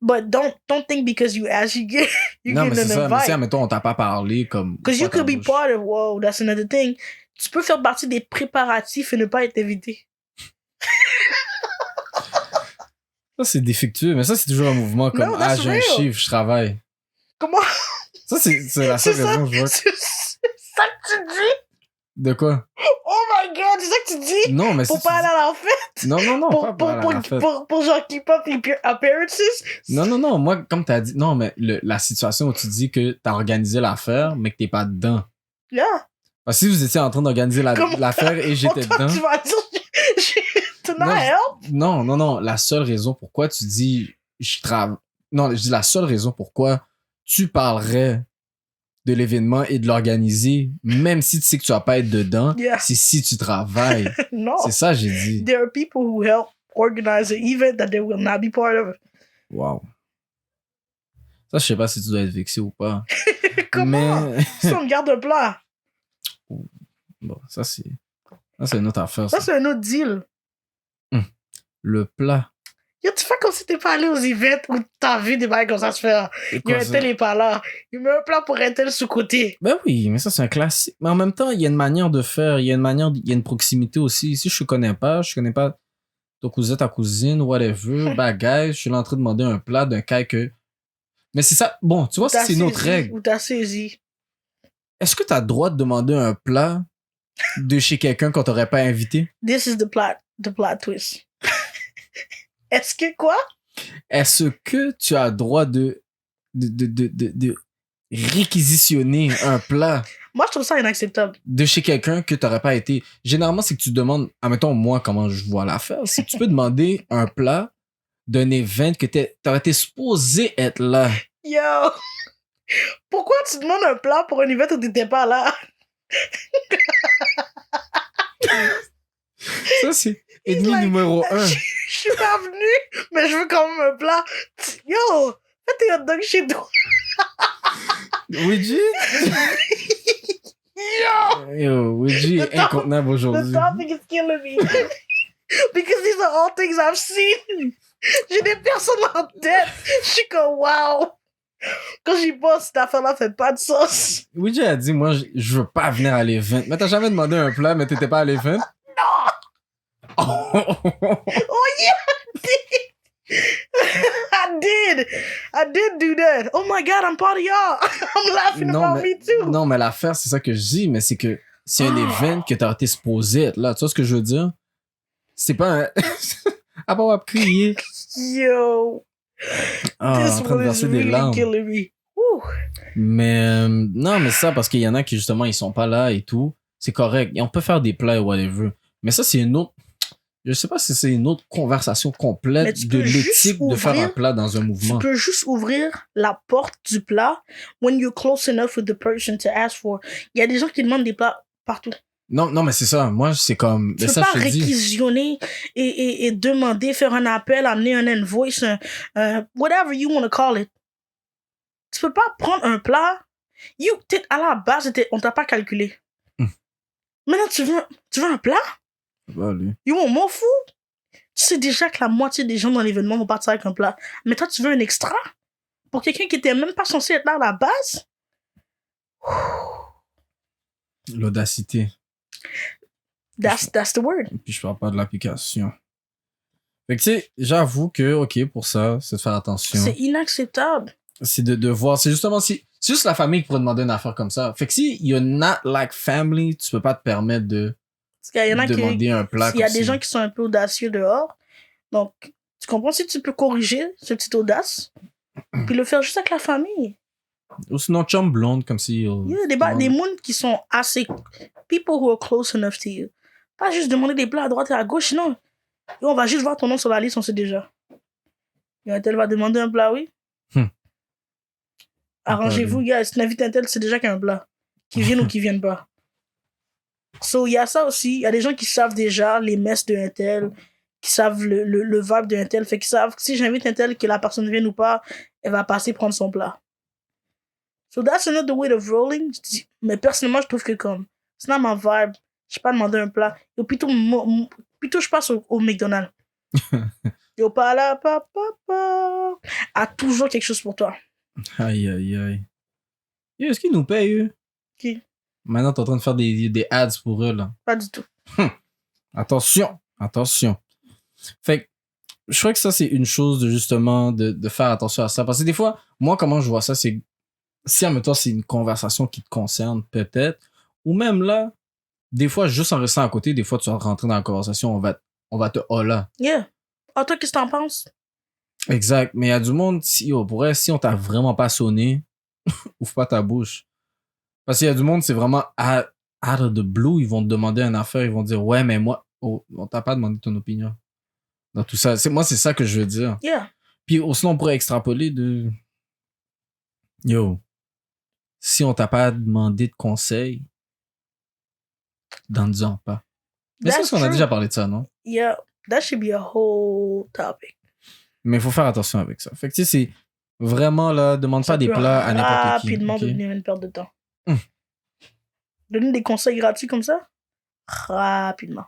[SPEAKER 2] But don't think because you ask, you get
[SPEAKER 1] non, mais c'est ça. Mais si,
[SPEAKER 2] invite.
[SPEAKER 1] mettons, on t'a pas parlé comme...
[SPEAKER 2] Because you could be part of, whoa, that's another thing. Tu peux faire partie des préparatifs et ne pas être invité.
[SPEAKER 1] Ça, c'est défectueux, mais ça, c'est toujours un mouvement comme, j'ai un chiffre, je travaille.
[SPEAKER 2] Comment?
[SPEAKER 1] Ça, c'est la seule raison que je vois.
[SPEAKER 2] C'est ça que tu dis?
[SPEAKER 1] De quoi?
[SPEAKER 2] Oh my God, c'est ça que tu dis?
[SPEAKER 1] Non, mais
[SPEAKER 2] pour pas aller à la fête?
[SPEAKER 1] Non, pas pour aller à la fête.
[SPEAKER 2] Pour genre keep up appearances?
[SPEAKER 1] Non, moi, comme t'as dit, non, mais la situation où tu dis que t'as organisé l'affaire, mais que t'es pas dedans.
[SPEAKER 2] Yeah.
[SPEAKER 1] Parce que si vous étiez en train d'organiser l'affaire et j'étais dedans...
[SPEAKER 2] Tu vas dire, to not help?
[SPEAKER 1] Non, la seule raison pourquoi tu dis, non, je dis la seule raison pourquoi tu parlerais de l'événement et de l'organiser, même si tu sais que tu vas pas être dedans, c'est si tu travailles.
[SPEAKER 2] Non.
[SPEAKER 1] C'est ça, j'ai dit.
[SPEAKER 2] There are people who help organize an event that they will not be part of.
[SPEAKER 1] Wow. Ça, je sais pas si tu dois être vexé ou pas.
[SPEAKER 2] Comment?
[SPEAKER 1] Mais...
[SPEAKER 2] si on garde un plat.
[SPEAKER 1] Bon, ça, c'est une autre affaire.
[SPEAKER 2] Ça, c'est un autre deal.
[SPEAKER 1] Le plat.
[SPEAKER 2] Yo, tu fais comme si t'es pas allé aux events où t'as vu des bails comme ça se faire. Yo, un tel est pas là. Il met un plat pour un tel sous-côté.
[SPEAKER 1] Ben oui, mais ça, c'est un classique. Mais en même temps, il y a une manière de faire. Il y a une proximité aussi. Si je connais pas ton cousin, ta cousine, whatever, bah, guys, je suis là en train de demander un plat d'un cas que... Mais c'est ça. Bon, tu vois, ça, c'est une autre règle.
[SPEAKER 2] Ou t'as saisi.
[SPEAKER 1] Est-ce que t'as le droit de demander un plat de chez quelqu'un qu'on t'aurait pas invité?
[SPEAKER 2] This is the plot twist. Est-ce que quoi?
[SPEAKER 1] Est-ce que tu as le droit de réquisitionner un plat?
[SPEAKER 2] Moi, je trouve ça inacceptable.
[SPEAKER 1] De chez quelqu'un que t'aurais pas été. Généralement, c'est que tu demandes, admettons, moi, comment je vois l'affaire, c'est que tu peux demander un plat d'un event que t'aurais été supposé être là.
[SPEAKER 2] Yo! Pourquoi tu demandes un plat pour un event où t'étais pas là?
[SPEAKER 1] Ça, c'est ennemi numéro 1.
[SPEAKER 2] Je suis pas venu, mais je veux quand même un plat. Yo! Fais tes hot dogs chez toi.
[SPEAKER 1] Ouija? Yo, Ouija est incontenable aujourd'hui.
[SPEAKER 2] The topic is killing me. Because these are all things I've seen. J'ai des personnes en tête. Je suis comme wow. Quand j'y pense, cette affaire-là fait pas de sens.
[SPEAKER 1] Ouija a dit, moi, je veux pas venir à l'event. Mais t'as jamais demandé un plat, mais t'étais pas à l'event?
[SPEAKER 2] Non! Oh yeah! I did do that. Oh my God, I'm part of y'all. I'm laughing about me too.
[SPEAKER 1] Non, mais l'affaire, c'est ça que je dis, mais c'est que c'est un event que t'as été supposé être là. Tu vois ce que je veux dire? C'est pas un... Ah bon, on va crier.
[SPEAKER 2] Yo.
[SPEAKER 1] En train de verser des larmes. Mais non, mais ça, parce qu'il y en a qui, justement, ils sont pas là et tout. C'est correct. Et on peut faire des plats et whatever. Mais ça, c'est une autre... Je sais pas si c'est une autre conversation
[SPEAKER 2] Mais
[SPEAKER 1] complète
[SPEAKER 2] tu
[SPEAKER 1] de
[SPEAKER 2] peux juste
[SPEAKER 1] l'éthique de faire un
[SPEAKER 2] ouvrir-
[SPEAKER 1] plat dans un
[SPEAKER 2] Tu
[SPEAKER 1] mouvement.
[SPEAKER 2] peux juste ouvrir la porte du plat when you're close enough with the person to ask for. Il y a des gens qui demandent des plats partout.
[SPEAKER 1] Non, mais c'est ça. Moi, c'est comme...
[SPEAKER 2] Tu
[SPEAKER 1] Mais
[SPEAKER 2] peux
[SPEAKER 1] ça,
[SPEAKER 2] pas
[SPEAKER 1] je te dis.
[SPEAKER 2] réquisitionner et demander, faire un appel, amener un invoice, whatever you want to call it. Tu peux pas prendre un plat. À la base, on t'a pas calculé. Maintenant, tu veux un plat?
[SPEAKER 1] Bah, lui.
[SPEAKER 2] You want more food? Tu sais déjà que la moitié des gens dans l'événement vont partir avec un plat. Mais toi, tu veux un extra? Pour quelqu'un qui était même pas censé être là à la base?
[SPEAKER 1] L'audacité.
[SPEAKER 2] That's the word.
[SPEAKER 1] Et puis, je parle pas de l'application. Fait que, tu sais, j'avoue que, OK, pour ça, c'est de faire attention.
[SPEAKER 2] C'est inacceptable.
[SPEAKER 1] C'est de voir. C'est justement si. C'est juste la famille qui pourrait demander une affaire comme ça. Fait que si you're not like family, tu peux pas te permettre de
[SPEAKER 2] Parce qu'il y en a
[SPEAKER 1] demander un plat
[SPEAKER 2] il y a
[SPEAKER 1] comme
[SPEAKER 2] des
[SPEAKER 1] ça.
[SPEAKER 2] gens qui sont un peu audacieux dehors. Donc, tu comprends si tu peux corriger ce petit audace, puis le faire juste avec la famille.
[SPEAKER 1] Ou sinon, chum blonde, comme si.
[SPEAKER 2] Il y a des mondes qui sont assez. People who are close enough to you. Pas juste demander des plats à droite et à gauche, non. Et on va juste voir ton nom sur la liste, on sait déjà. Et un tel va demander un plat, oui. Arrangez-vous, gars. Si tu invites un tel, c'est déjà qu'il y a un plat. Qu'ils viennent ou qu'ils viennent pas. So, il y a ça aussi. Il y a des gens qui savent déjà les messes d'un tel, qui savent le vibe d'un tel. Fait qu'ils savent que si j'invite un tel, que la personne vienne ou pas, elle va passer prendre son plat. So, that's another way of rolling. Mais personnellement, je trouve que comme, c'est not my vibe. Je n'ai pas demandé un plat. Et plutôt je passe au McDonald's. Yo, pas là, papa. A toujours quelque chose pour toi.
[SPEAKER 1] Aïe. Est-ce qu'ils nous payent, eux?
[SPEAKER 2] Qui?
[SPEAKER 1] Maintenant, t'es en train de faire des ads pour eux, là.
[SPEAKER 2] Pas du tout.
[SPEAKER 1] Attention. Fait que, je crois que ça, c'est une chose de justement de faire attention à ça. Parce que des fois, moi, comment je vois ça, c'est si, admettons, c'est une conversation qui te concerne, peut-être, ou même là, des fois, juste en restant à côté, des fois, tu vas rentrer dans la conversation, on va te hola.
[SPEAKER 2] Yeah. Ah, toi, qu'est-ce que t'en penses?
[SPEAKER 1] Exact. Mais il y a du monde, si on t'a vraiment pas sonné, ouvre pas ta bouche. Parce qu'il y a du monde, c'est vraiment out of the blue, ils vont te demander une affaire, ils vont dire, ouais, mais moi, on t'a pas demandé ton opinion. Dans tout ça. Moi, c'est ça que je veux dire.
[SPEAKER 2] Yeah.
[SPEAKER 1] Puis sinon, on pourrait extrapoler de... Si on t'a pas demandé de conseils, n'en pas. Mais c'est parce qu'on a déjà parlé de ça, non?
[SPEAKER 2] Yeah, that should be a whole topic.
[SPEAKER 1] Mais il faut faire attention avec ça. Fait que tu sais, c'est vraiment là, demande pas des plats à n'importe qui.
[SPEAKER 2] Rapidement
[SPEAKER 1] Okay?
[SPEAKER 2] devenir une perte de temps. Donner des conseils gratuits comme ça? Rapidement.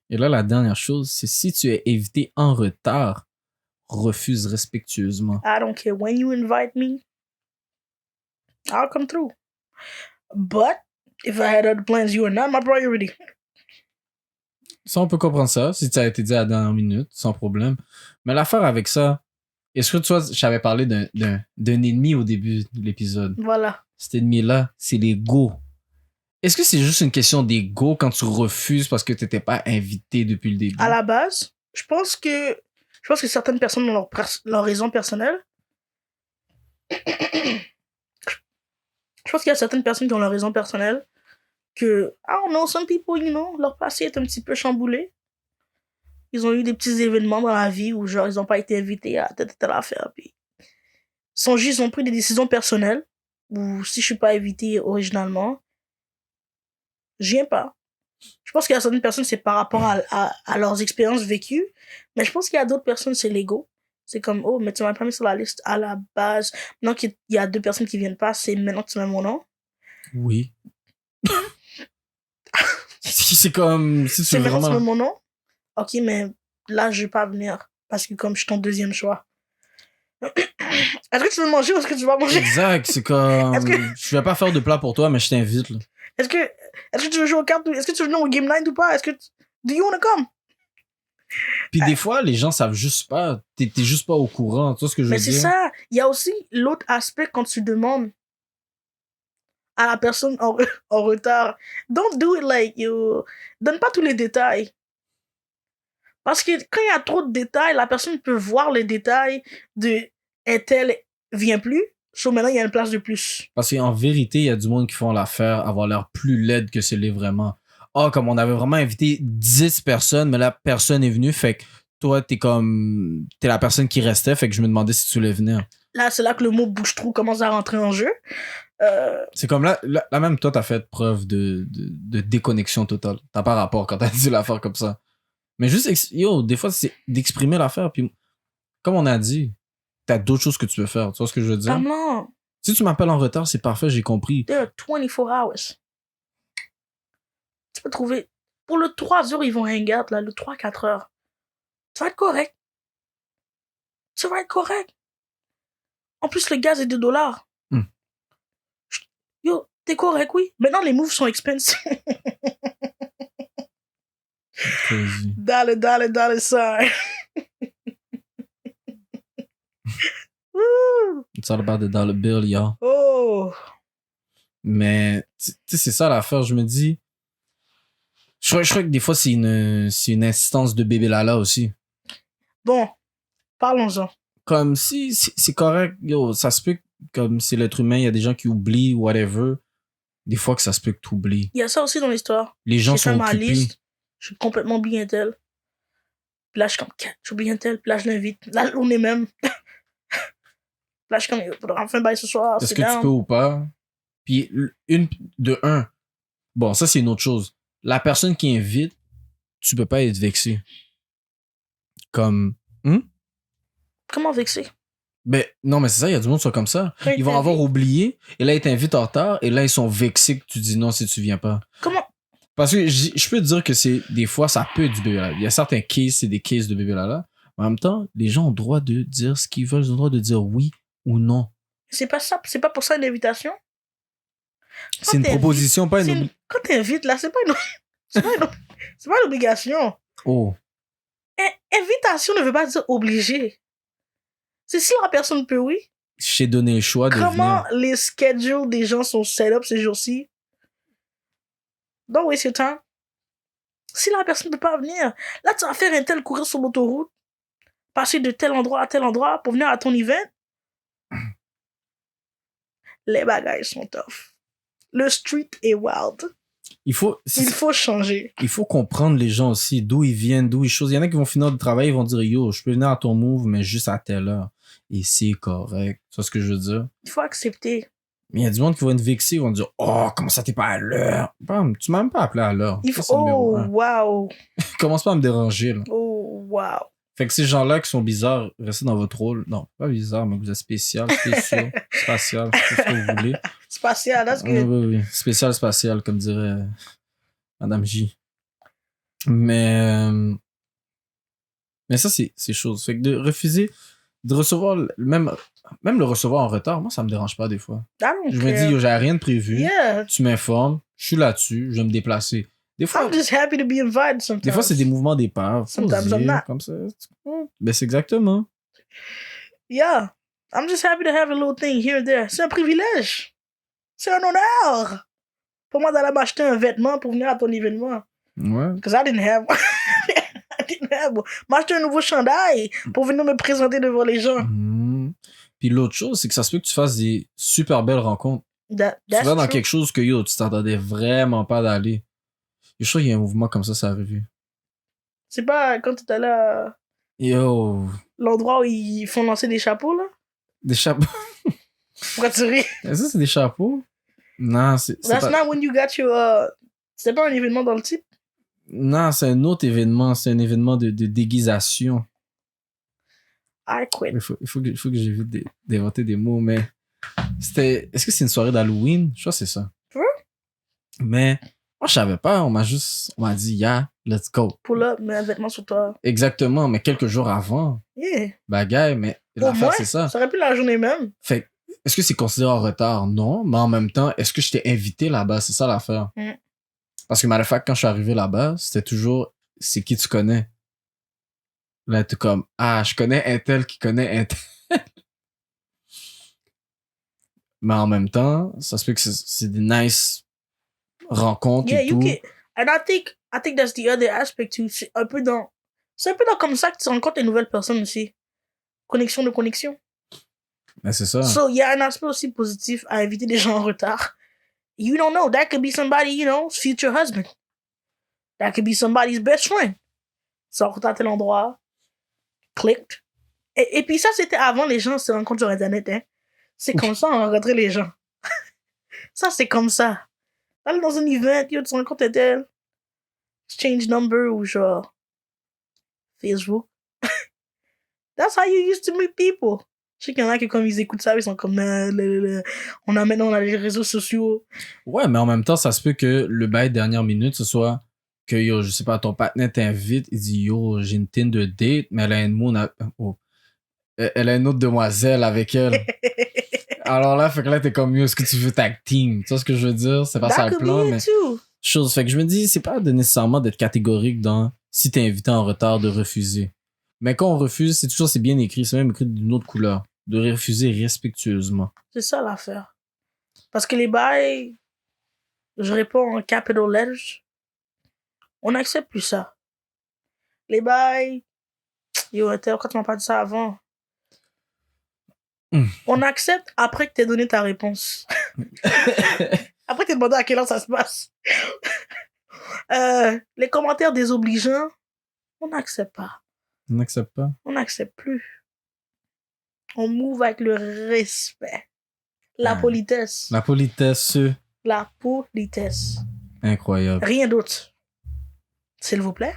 [SPEAKER 1] Et là, la dernière chose, c'est si tu es invité en retard, refuse respectueusement.
[SPEAKER 2] I don't care when you invite me. I'll come through. But if I had other plans, you are not my priority.
[SPEAKER 1] Ça, on peut comprendre ça, si tu as été dit à la dernière minute, sans problème. Mais l'affaire avec ça, est-ce que tu vois, j'avais parlé d'un ennemi au début de l'épisode.
[SPEAKER 2] Voilà.
[SPEAKER 1] Cet ennemi-là, c'est l'ego. Est-ce que c'est juste une question d'ego quand tu refuses parce que tu n'étais pas invité depuis le début?
[SPEAKER 2] À la base, je pense que certaines personnes ont leur raison personnelle. Je pense qu'il y a certaines personnes qui ont leur raison personnelle que, I don't know, some people, you know, leur passé est un petit peu chamboulé. Ils ont eu des petits événements dans la vie où, genre, ils n'ont pas été invités à telle affaire. Puis, ils ont pris des décisions personnelles où, si je suis pas invité originalement, je viens pas. Je pense qu'il y a certaines personnes, c'est par rapport à leurs expériences vécues. Mais je pense qu'il y a d'autres personnes, c'est l'ego. C'est comme, oh, mais tu m'as pas mis sur la liste à la base. Maintenant qu'il y a 2 personnes qui viennent pas, c'est maintenant que tu mets mon nom.
[SPEAKER 1] Oui. C'est comme... Si tu
[SPEAKER 2] C'est
[SPEAKER 1] veux
[SPEAKER 2] maintenant que tu
[SPEAKER 1] vraiment...
[SPEAKER 2] mets mon nom. Ok, mais là, je vais pas venir. Parce que comme je suis ton deuxième choix. Est-ce que tu veux manger ou est-ce que tu vas manger?
[SPEAKER 1] Exact, c'est comme...
[SPEAKER 2] Est-ce que-
[SPEAKER 1] Je vais pas faire de plat pour toi, mais je t'invite, là.
[SPEAKER 2] Est-ce que tu veux jouer aux cartes? Est-ce que tu veux venir au game night ou pas? Do you wanna come?
[SPEAKER 1] Puis des fois, les gens savent juste pas. T'es juste pas au courant. Tu vois ce que je veux
[SPEAKER 2] Mais
[SPEAKER 1] dire?
[SPEAKER 2] c'est ça. Il y a aussi l'autre aspect quand tu demandes à la personne en retard. Don't do it like you. Donne pas tous les détails. Parce que quand il y a trop de détails, la personne peut voir les détails de un tel vient plus. Sauf maintenant, il y a une place de plus.
[SPEAKER 1] Parce qu'en vérité, il y a du monde qui font l'affaire avoir l'air plus laide que c'est l'est vraiment. oh, comme on avait vraiment invité 10 personnes, mais là, personne est venu. Fait que toi, t'es la personne qui restait. Fait que je me demandais si tu voulais venir.
[SPEAKER 2] Là, c'est là que le mot bouche-trou commence à rentrer en jeu.
[SPEAKER 1] C'est comme là, même toi, t'as fait preuve de déconnexion totale. T'as pas rapport quand t'as dit l'affaire comme ça. Mais juste, des fois, c'est d'exprimer l'affaire. Puis, comme on a dit, t'as d'autres choses que tu peux faire. Tu vois ce que je veux dire?
[SPEAKER 2] Non.
[SPEAKER 1] Si tu m'appelles en retard, c'est parfait, j'ai compris.
[SPEAKER 2] There are 24 hours. Tu peux trouver... Pour le 3 heures, ils vont hang out, là, le 3-4 heures. Tu vas être correct. Tu vas être correct. En plus, le gaz est $2. Yo, t'es correct, oui. Maintenant, les moves sont expensive.
[SPEAKER 1] Crazy.
[SPEAKER 2] Dollar sign. Woo.
[SPEAKER 1] It's all about the dollar bill, y'all.
[SPEAKER 2] Oh.
[SPEAKER 1] Mais, tu sais, c'est ça l'affaire. Je me dis, je crois que des fois, c'est une instance de bébé Lala aussi.
[SPEAKER 2] Bon, parlons-en.
[SPEAKER 1] Comme si c'est correct, yo, ça se peut que, comme c'est l'être humain, il y a des gens qui oublient, whatever. Des fois que ça se peut que tu oublies.
[SPEAKER 2] Il y a ça aussi dans l'histoire.
[SPEAKER 1] Les gens
[SPEAKER 2] J'ai
[SPEAKER 1] sont
[SPEAKER 2] fait ma
[SPEAKER 1] occupés.
[SPEAKER 2] liste. Je suis complètement oublié un tel. Puis là, je suis comme, j'ai oublié un tel. Puis là, je l'invite. Là, on est même. Là, je suis comme, il faudra enfin bailler ce soir.
[SPEAKER 1] Est-ce que tu peux ou pas? Puis, bon, ça, c'est une autre chose. La personne qui invite, tu peux pas être vexé. Comme,
[SPEAKER 2] Comment vexer?
[SPEAKER 1] ben, non, mais c'est ça, il y a du monde qui sont comme ça.
[SPEAKER 2] Quand
[SPEAKER 1] Ils vont avoir
[SPEAKER 2] t'invitent.
[SPEAKER 1] oublié, et là, ils t'invitent en retard, et là, ils sont vexés que tu dis non si tu viens pas.
[SPEAKER 2] Comment?
[SPEAKER 1] Parce que je peux te dire que des fois, ça peut être du bébé lala. Il y a certains cases, c'est des cases de bébé lala. Mais en même temps, les gens ont le droit de dire ce qu'ils veulent, ils ont le droit de dire oui ou non.
[SPEAKER 2] C'est pas ça. C'est pas pour ça une invitation.
[SPEAKER 1] C'est une proposition, pas une
[SPEAKER 2] Quand t'invites, là, c'est pas une... c'est pas une obligation.
[SPEAKER 1] Oh.
[SPEAKER 2] Invitation ne veut pas dire obligé. C'est si la personne peut, oui.
[SPEAKER 1] Je t'ai donné le choix de
[SPEAKER 2] Comment
[SPEAKER 1] venir.
[SPEAKER 2] les schedules des gens sont set up ces jours-ci? Don't waste your time. Si la personne ne peut pas venir, là, tu vas faire un tel courir sur l'autoroute, passer de tel endroit à tel endroit pour venir à ton event. Les bagages sont tough. Le street est wild.
[SPEAKER 1] Il faut
[SPEAKER 2] changer.
[SPEAKER 1] Il faut comprendre les gens aussi, d'où ils viennent, d'où ils choses. Il y en a qui vont finir de travail, ils vont dire yo, je peux venir à ton move, mais juste à telle heure. Et c'est correct. Tu vois ce que je veux dire?
[SPEAKER 2] Il faut accepter.
[SPEAKER 1] Mais il y a du monde qui va être vexé, ils vont dire oh, comment ça t'es pas à l'heure? Bam, tu m'as même pas appelé à l'heure.
[SPEAKER 2] Il
[SPEAKER 1] Ça,
[SPEAKER 2] faut...
[SPEAKER 1] c'est le numéro
[SPEAKER 2] Oh,
[SPEAKER 1] un.
[SPEAKER 2] wow.
[SPEAKER 1] Commence pas à me déranger, là.
[SPEAKER 2] Oh, wow.
[SPEAKER 1] Fait que ces gens-là qui sont bizarres, restez dans votre rôle. Non, pas bizarre, mais vous êtes spécial, spécial, spatial, c'est ce que vous voulez.
[SPEAKER 2] Spatial, that's
[SPEAKER 1] Oui,
[SPEAKER 2] good.
[SPEAKER 1] oui, oui. Spécial, spatial, comme dirait Madame J. Mais ça, c'est chose. Fait que de refuser, de recevoir, même le recevoir en retard, moi, ça me dérange pas des fois.
[SPEAKER 2] I don't
[SPEAKER 1] Je me
[SPEAKER 2] care.
[SPEAKER 1] dis, yo, j'ai rien de prévu.
[SPEAKER 2] Yeah.
[SPEAKER 1] Tu m'informes, je suis là-dessus, je vais me déplacer. Des fois,
[SPEAKER 2] I'm just happy to be invited sometimes.
[SPEAKER 1] des fois c'est des mouvements d'épave.
[SPEAKER 2] Sometimes I'm not.
[SPEAKER 1] Comme ça. Ben, c'est exactement.
[SPEAKER 2] Yeah. I'm just happy to have a little thing here and there. C'est un privilège. C'est un honneur. Pour moi d'aller m'acheter un vêtement pour venir à ton événement.
[SPEAKER 1] Ouais.
[SPEAKER 2] Because I didn't have m'acheter un nouveau chandail pour venir me présenter devant les gens.
[SPEAKER 1] Puis l'autre chose, c'est que ça se peut que tu fasses des super belles rencontres. Tu
[SPEAKER 2] That's
[SPEAKER 1] vas dans
[SPEAKER 2] true.
[SPEAKER 1] quelque chose que yo, tu t'attendais vraiment pas d'aller. Je suis sûr qu'il y a un mouvement comme ça arrivé.
[SPEAKER 2] C'est pas quand tu es allé à
[SPEAKER 1] Yo,
[SPEAKER 2] l'endroit où ils font lancer des chapeaux, là?
[SPEAKER 1] des chapeaux.
[SPEAKER 2] Pourquoi tu ris?
[SPEAKER 1] Est-ce que c'est des chapeaux? Non, c'est
[SPEAKER 2] That's
[SPEAKER 1] pas...
[SPEAKER 2] not when you got your... C'était pas un événement dans le type?
[SPEAKER 1] Non, c'est un autre événement. C'est un événement de déguisation.
[SPEAKER 2] I quit.
[SPEAKER 1] Il faut que j'évite d'inventer des mots, mais c'était... Est-ce que c'est une soirée d'Halloween? Je crois que c'est ça.
[SPEAKER 2] Ouais.
[SPEAKER 1] Mais moi, je savais pas. On m'a dit, yeah, let's go.
[SPEAKER 2] Pull up, mets un vêtement sur toi.
[SPEAKER 1] Exactement, mais quelques jours avant,
[SPEAKER 2] Yeah.
[SPEAKER 1] bagaille, mais
[SPEAKER 2] Au
[SPEAKER 1] l'affaire,
[SPEAKER 2] moins,
[SPEAKER 1] c'est ça.
[SPEAKER 2] ça aurait pu la journée même.
[SPEAKER 1] Fait est-ce que c'est considéré en retard? Non, mais en même temps, est-ce que je t'ai invité là-bas? C'est ça l'affaire. Parce que, matter of fact, quand je suis arrivé là-bas, c'était toujours, c'est qui tu connais? Là, t'es comme, ah, je connais un tel qui connaît un tel. Mais en même temps, ça se peut que c'est des nice rencontres
[SPEAKER 2] Yeah,
[SPEAKER 1] et
[SPEAKER 2] you
[SPEAKER 1] tout.
[SPEAKER 2] can. And I think that's the other aspect too. C'est un peu dans comme ça que tu rencontres des nouvelles personnes aussi. Connexion de connexion.
[SPEAKER 1] Mais c'est ça.
[SPEAKER 2] So, il y a un aspect aussi positif à inviter des gens en retard. You don't know. That could be somebody, you know, future husband. That could be somebody's best friend. Ça rencontre à tel endroit. Clicked. Et puis ça, c'était avant les gens se rencontrent sur Internet. Hein. C'est comme ça, on rencontrait les gens. Ça, c'est comme ça. Aller dans un event, yo, tu rencontres tel. Exchange number ou genre Facebook. That's how you used to meet people. Je sais qu'il y en a qui, comme ils écoutent ça, ils sont comme, maintenant, on a les réseaux sociaux.
[SPEAKER 1] Ouais, mais en même temps, ça se peut que le bail dernière minute, ce soit que, yo, je sais pas, ton partenaire t'invite, il dit, yo, j'ai une Tinder date, mais elle a elle a une autre demoiselle avec elle. Alors là, fait que là, t'es comme, yo, est-ce que tu veux tag team? Tu vois ce que je veux dire? C'est pas ça le plan, mais... Chose. Fait que je me dis, c'est pas nécessairement d'être catégorique dans si t'es invité en retard de refuser. Mais quand on refuse, c'est bien écrit, c'est même écrit d'une autre couleur. De refuser respectueusement.
[SPEAKER 2] C'est ça l'affaire. Parce que les bails, je réponds en capital letters, on n'accepte plus ça. Les bails, yo, quand tu m'as pas dit ça avant, on accepte après que t'aies donné ta réponse. Après que t'aies demandé à quelle heure ça se passe. Les commentaires désobligeants, on n'accepte pas.
[SPEAKER 1] On n'accepte pas?
[SPEAKER 2] On n'accepte plus. On move avec le respect. La politesse.
[SPEAKER 1] La politesse.
[SPEAKER 2] La politesse.
[SPEAKER 1] Incroyable.
[SPEAKER 2] Rien d'autre. S'il vous plaît.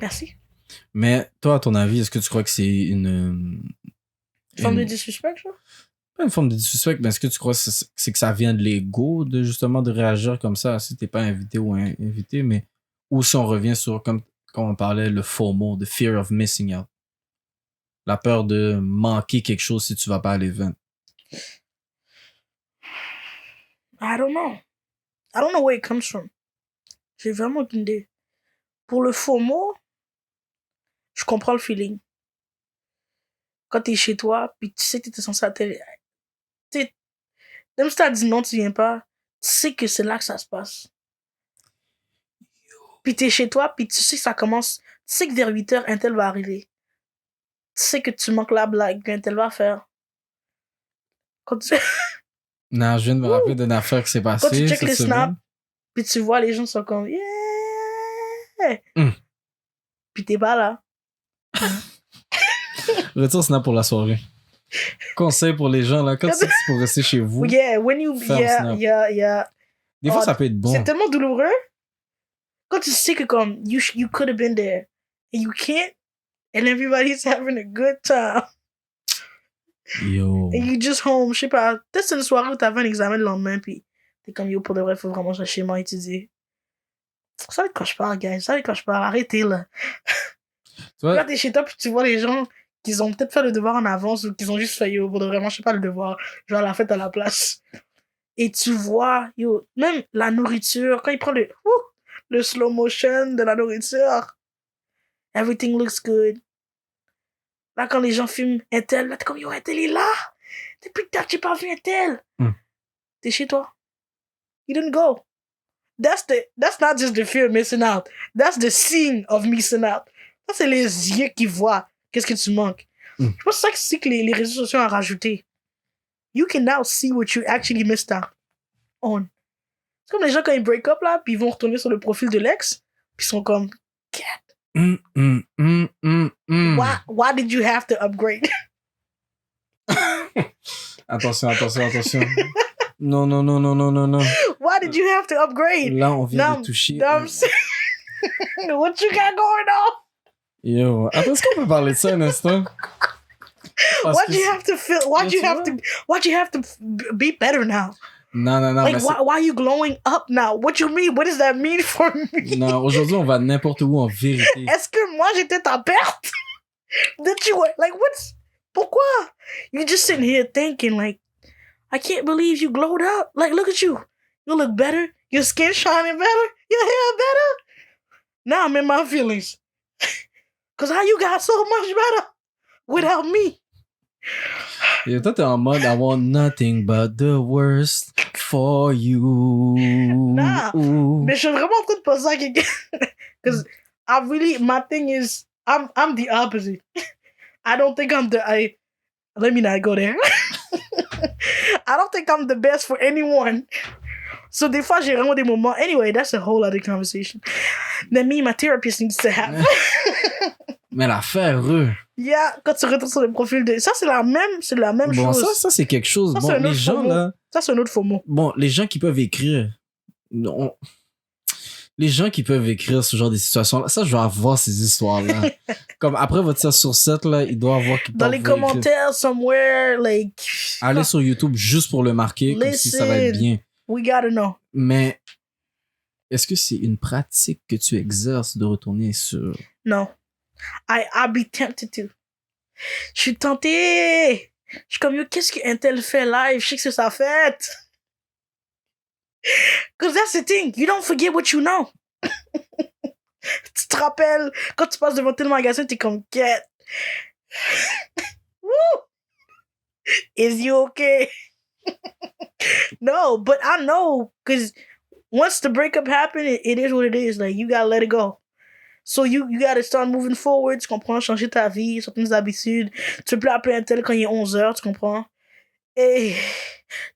[SPEAKER 2] Merci.
[SPEAKER 1] Mais toi, à ton avis, est-ce que tu crois que c'est une
[SPEAKER 2] forme de disrespect, ça?
[SPEAKER 1] Pas une forme de disrespect, mais est-ce que tu crois que c'est que ça vient de l'ego de justement de réagir comme ça si t'es pas invité ou invité, mais ou si on revient sur comme on parlait le FOMO, the fear of missing out, la peur de manquer quelque chose si tu vas pas à l'événement.
[SPEAKER 2] I don't know where it comes from. J'ai vraiment aucune idée. Pour le FOMO, je comprends le feeling. Quand t'es chez toi, puis tu sais que t'étais censé atterrir. Même si t'as dit non, tu viens pas, tu sais que c'est là que ça se passe. Puis t'es chez toi, puis tu sais que ça commence. Tu sais que vers 8h, un tel va arriver. Tu sais que tu manques la blague qu'un tel va faire. Quand tu...
[SPEAKER 1] Non, je viens de me rappeler d'une affaire qui s'est passée.
[SPEAKER 2] Quand tu check les snaps, puis tu vois les gens sont comme yeah! Puis t'es pas là.
[SPEAKER 1] Retire snap pour la soirée. Conseil pour les gens, là, quand tu sais que c'est pour rester chez vous.
[SPEAKER 2] Yeah, when you... Yeah.
[SPEAKER 1] Des fois, ça peut être bon.
[SPEAKER 2] C'est tellement douloureux. Quand tu sais que comme, you could have been there, and you can't, and everybody's having a good time.
[SPEAKER 1] Yo.
[SPEAKER 2] And you just home, je sais pas, peut-être c'est une soirée où t'avais un examen le lendemain, puis t'es comme, yo, pour de vrai, faut vraiment rentrer chez moi étudier. Ça va être quand je parle, guys. Ça va être quand je parle. Arrêtez, là. Quand t'es chez toi, puis tu vois les gens qui ont peut-être fait le devoir en avance ou qui ont juste fait, yo, pour de vraiment, je sais pas, le devoir, genre la fête à la place. Et tu vois, yo, même la nourriture, quand il prend le slow motion de la nourriture, everything looks good. Là, quand les gens filment un tel, là, t'es comme, yo, un tel est là. Depuis que j'ai pas vu un tel. T'es chez toi. You didn't go. That's not just the fear of missing out. That's the seeing of missing out. Ça, c'est les yeux qui voient qu'est-ce que tu manques. Je pense que c'est que les réseaux sociaux ont rajouté. You can now see what you actually missed out on. C'est comme les gens quand ils break up, là, puis ils vont retourner sur le profil de l'ex, puis ils sont comme, Why did you have to upgrade?
[SPEAKER 1] Attention. Non.
[SPEAKER 2] Why did you have to upgrade?
[SPEAKER 1] Là, on vient de toucher.
[SPEAKER 2] What you got going on?
[SPEAKER 1] Yo, attends, est-ce qu'on peut parler de ça un instant?
[SPEAKER 2] Why'd you have to be better now?
[SPEAKER 1] Non.
[SPEAKER 2] Like, why are you glowing up now? What you mean? What does that mean for me?
[SPEAKER 1] Non, aujourd'hui, on va n'importe où en vérité.
[SPEAKER 2] Est-ce que moi, j'étais ta perte? Pourquoi? You just sitting here thinking, like, I can't believe you glowed up. Like, look at you. You look better. Your skin shining better. Your hair better. Now I'm in my feelings. Because how you got so much better without me?
[SPEAKER 1] Et toi, t'es en mode I want nothing but the worst for you.
[SPEAKER 2] Nah, mais je suis vraiment en train de penser à quelqu'un. Because my thing is, I'm the opposite. I don't think let me not go there. I don't think I'm the best for anyone. So, des fois, j'ai vraiment des moments. Anyway, that's a whole other conversation. That me and my therapist needs to have.
[SPEAKER 1] Mais l'affaire, eux.
[SPEAKER 2] Yeah, quand tu retournes sur le profil de. Ça, c'est la même
[SPEAKER 1] Bon,
[SPEAKER 2] chose.
[SPEAKER 1] ça c'est quelque chose.
[SPEAKER 2] Ça,
[SPEAKER 1] Bon,
[SPEAKER 2] c'est un
[SPEAKER 1] les
[SPEAKER 2] autre
[SPEAKER 1] gens,
[SPEAKER 2] FOMO.
[SPEAKER 1] là.
[SPEAKER 2] Ça, c'est un autre FOMO.
[SPEAKER 1] Bon, les gens qui peuvent écrire. Non. Les gens qui peuvent écrire ce genre de situations-là, ça, je dois avoir ces histoires-là. Comme après votre 16 sur 7, là, il doit avoir.
[SPEAKER 2] Dans les commentaires, somewhere, like.
[SPEAKER 1] Allez sur YouTube juste pour le marquer, comme si ça va être bien.
[SPEAKER 2] We gotta know.
[SPEAKER 1] Mais est-ce que c'est une pratique que tu exerces de retourner sur...
[SPEAKER 2] Non. I'll be tempted to. Je suis tenté. Je suis comme, yo, qu'est-ce qu'un tel fait live? Je sais que c'est sa fête. Because that's the thing. You don't forget what you know. Tu te rappelles, quand tu passes devant tel magasin, t'es comme, get. Woo! Is you okay? No, but I know, because once the breakup happened, it is what it is. Like, you gotta let it go. So you gotta start moving forward, tu comprends? Changer ta vie, certaines habitudes. Tu peux plus appeler un tel quand il est 11h, tu comprends? Et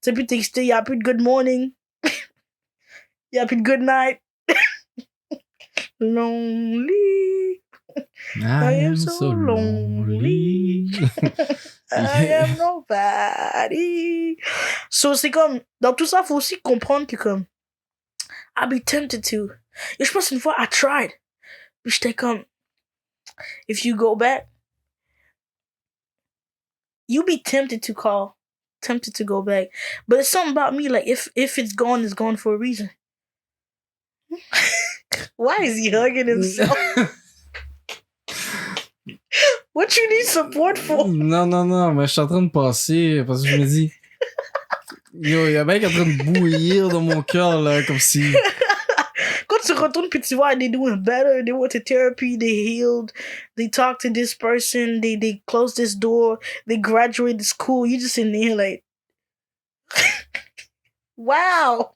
[SPEAKER 2] tu peux plus texter, il n'y a plus de good morning. Il n'y a plus de good night. Lonely. I am so lonely. I am nobody. So c'est comme, dans tout ça, il faut aussi comprendre que comme, I'll be tempted to. Et je pense une fois, I tried. Puis j'étais comme, if you go back, you be tempted to call, tempted to go back. But it's something about me, like, if it's gone for a reason. Why is he hugging himself? What you need support for?
[SPEAKER 1] Non, mais je suis en train de passer, parce que je me dis, yo, il y a bien qui est en train de bouillir dans mon cœur, là, comme si...
[SPEAKER 2] Quand tu retournes puis tu vois, they doing better, they went to therapy, they healed, they talked to this person, they closed this door, they graduated school, you just in there like, wow,